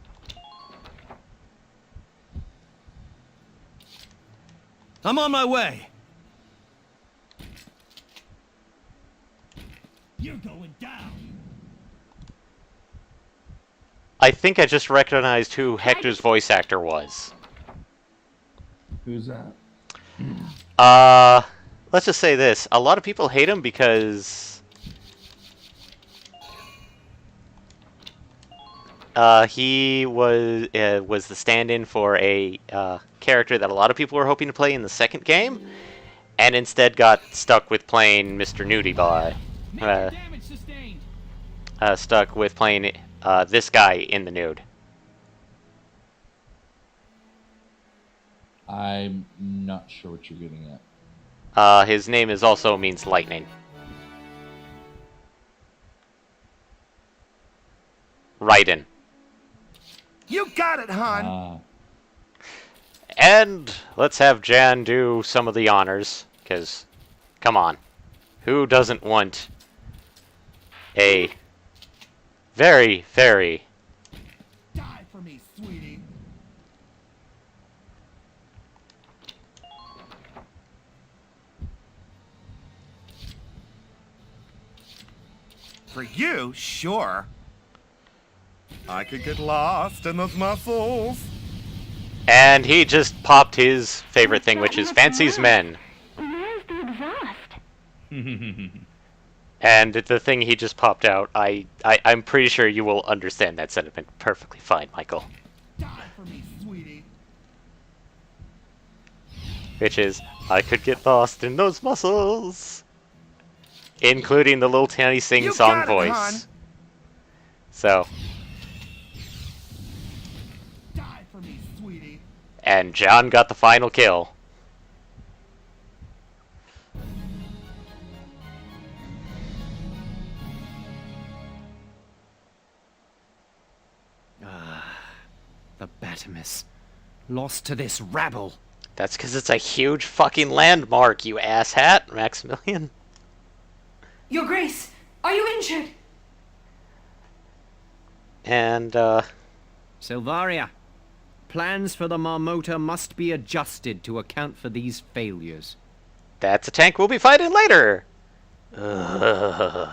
I'm on my way. You're going down. I think I just recognized who Hector's voice actor was. Who's that? Let's just say this. A lot of people hate him because he was the stand-in for a character that a lot of people were hoping to play in the second game, and instead got stuck with playing Mr. Nudie Boy. Stuck with playing this guy in the nude. I'm not sure what you're getting at. His name is also means lightning. Raiden. You got it, hon. And let's have Jan do some of the honors, because, come on, who doesn't want a very, very... Die for me, sweetie. For you, sure. I could get lost in those muscles. And he just popped his favorite thing, which is Fancy's Men. Where's the exhaust? And the thing he just popped out, I'm pretty sure you will understand that sentiment perfectly fine, Michael. Die for me, sweetie. Which is, I could get lost in those muscles. Including the little tiny sing-song voice. Hon. So. Die for me, sweetie. And John got the final kill. The Batimus. Lost to this rabble. That's because it's a huge fucking landmark, you asshat, Maximilian. Your Grace, are you injured? And, Silvaria, plans for the Marmota must be adjusted to account for these failures. that's a tank we'll be fighting later. Ugh.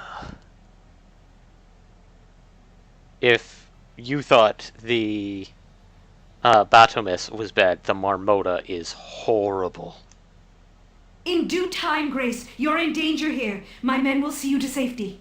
If you thought the Batomus was bad, the Marmota is horrible. In due time, Grace. You're in danger here. My men will see you to safety.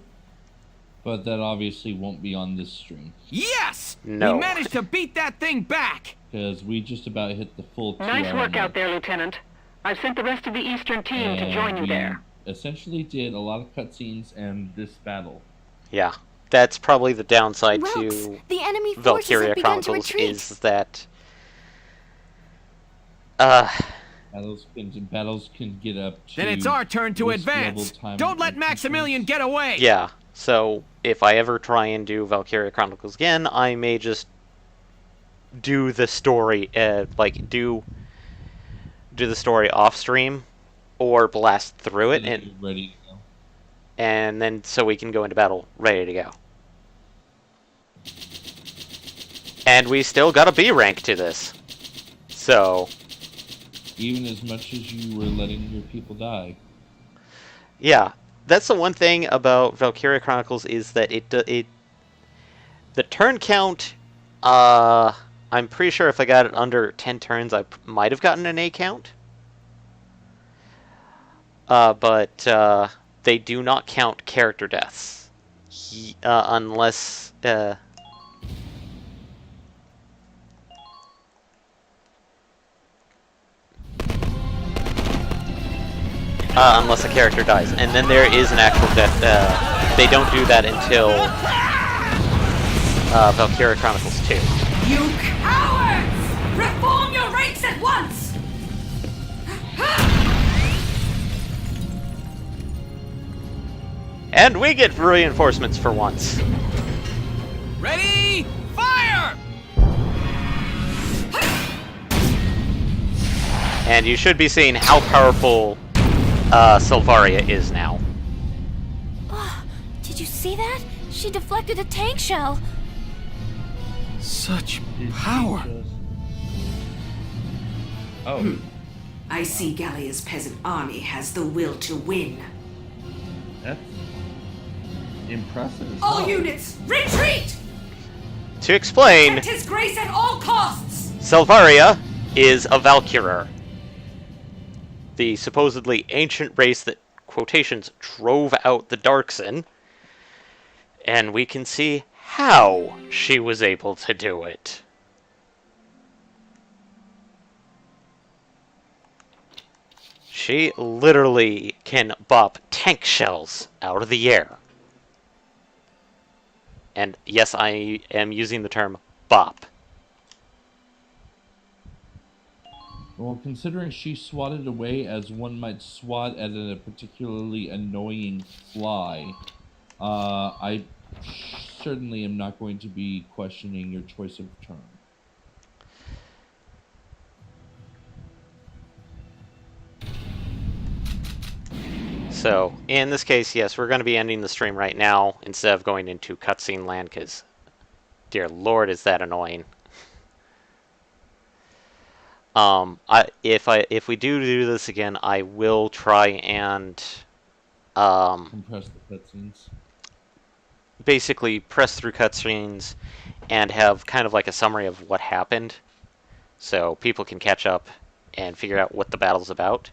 But that obviously won't be on this stream. Yes! No. We managed to beat that thing back! Because we just about hit the full 2 Nice hour work mark. out there, Lieutenant. I've sent the rest of the Eastern team to join you we there. Essentially did a lot of cutscenes and this battle. Yeah, that's probably the downside Rogues, to the enemy forces Valkyria have begun to Chronicles retreat. is that Battles can get up to. Then it's our turn to risk level advance. time Don't let and Maximilian get away! Yeah, so if I ever try and do Valkyria Chronicles again, I may just do the story, like do the story off stream, or blast through it, and ready to go. And then so we can go into battle ready to go. And we still got a B rank to this, so even as much as you were letting your people die. Yeah, that's the one thing about Valkyria Chronicles is that the turn count. I'm pretty sure if I got it under 10 turns, I might have gotten an A count. But they do not count character deaths, unless. Unless a character dies, and then there is an actual death. They don't do that until Valkyria Chronicles 2. You cowards! Reform your ranks at once! And we get reinforcements for once. Ready? Fire! And you should be seeing how powerful Sylvaria is now. Oh, did you see that? She deflected a tank shell. Such power. Oh. I see Gallia's peasant army has the will to win. That's impressive. All units, retreat! To explain, Protect his grace at all costs! Sylvaria is a Valkyrer, the supposedly ancient race that, quotations, drove out the Darkson, and we can see how she was able to do it. She literally can bop tank shells out of the air. And yes, I am using the term bop. Well, considering she swatted away as one might swat at a particularly annoying fly, I certainly am not going to be questioning your choice of term. So, in this case, yes, we're going to be ending the stream right now instead of going into cutscene land, because, dear lord, is that annoying. If we do this again, I will try and compress the cutscenes. Basically, press through cutscenes and have kind of like a summary of what happened, so people can catch up and figure out what the battle's about.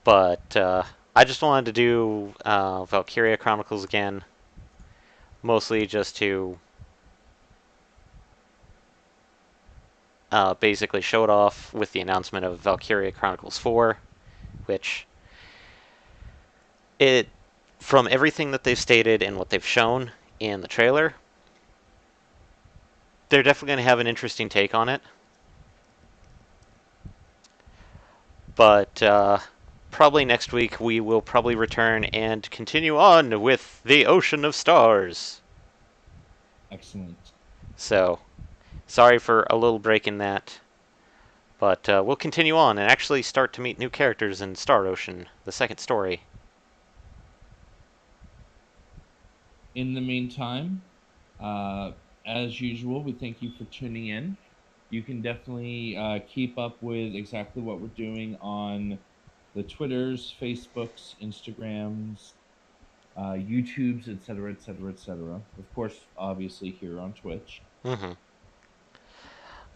But I just wanted to do Valkyria Chronicles again, mostly just to basically show it off with the announcement of Valkyria Chronicles 4, which, from everything that they've stated and what they've shown in the trailer, they're definitely going to have an interesting take on it. But probably next week we will probably return and continue on with the Ocean of Stars. Excellent. So, sorry for a little break in that, but we'll continue on and actually start to meet new characters in Star Ocean, the second story. In the meantime, as usual, we thank you for tuning in. You can definitely keep up with exactly what we're doing on the Twitters, Facebooks, Instagrams, YouTubes, etc., etc., etc. Of course, obviously here on Twitch. Mm-hmm.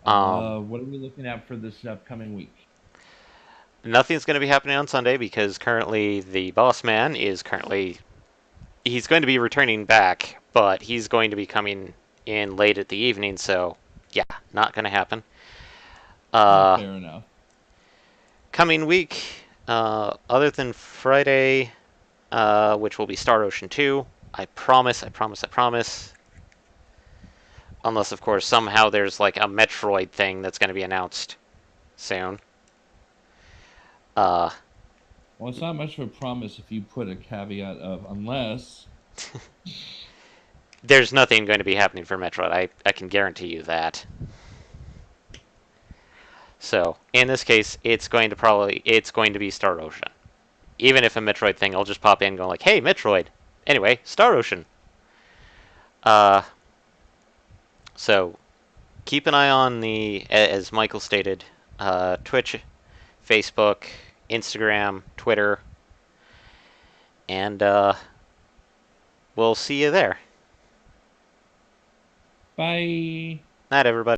What are we looking at for this upcoming week? Nothing's going to be happening on Sunday because currently the boss man is he's going to be returning back, but he's going to be coming in late at the evening, so yeah, not going to happen. Fair enough. Coming week, other than Friday, which will be Star Ocean 2, I promise. Unless, of course, somehow there's like a Metroid thing that's going to be announced soon. Uh, Well, it's not much of a promise if you put a caveat of unless. there's nothing going to be happening for Metroid. I can guarantee you that. So, in this case, it's going to be Star Ocean. Even if a Metroid thing, I'll just pop in and go like, hey, Metroid. Anyway, Star Ocean. So, keep an eye on as Michael stated, Twitch, Facebook, Instagram, Twitter, and we'll see you there. Bye. Night, everybody.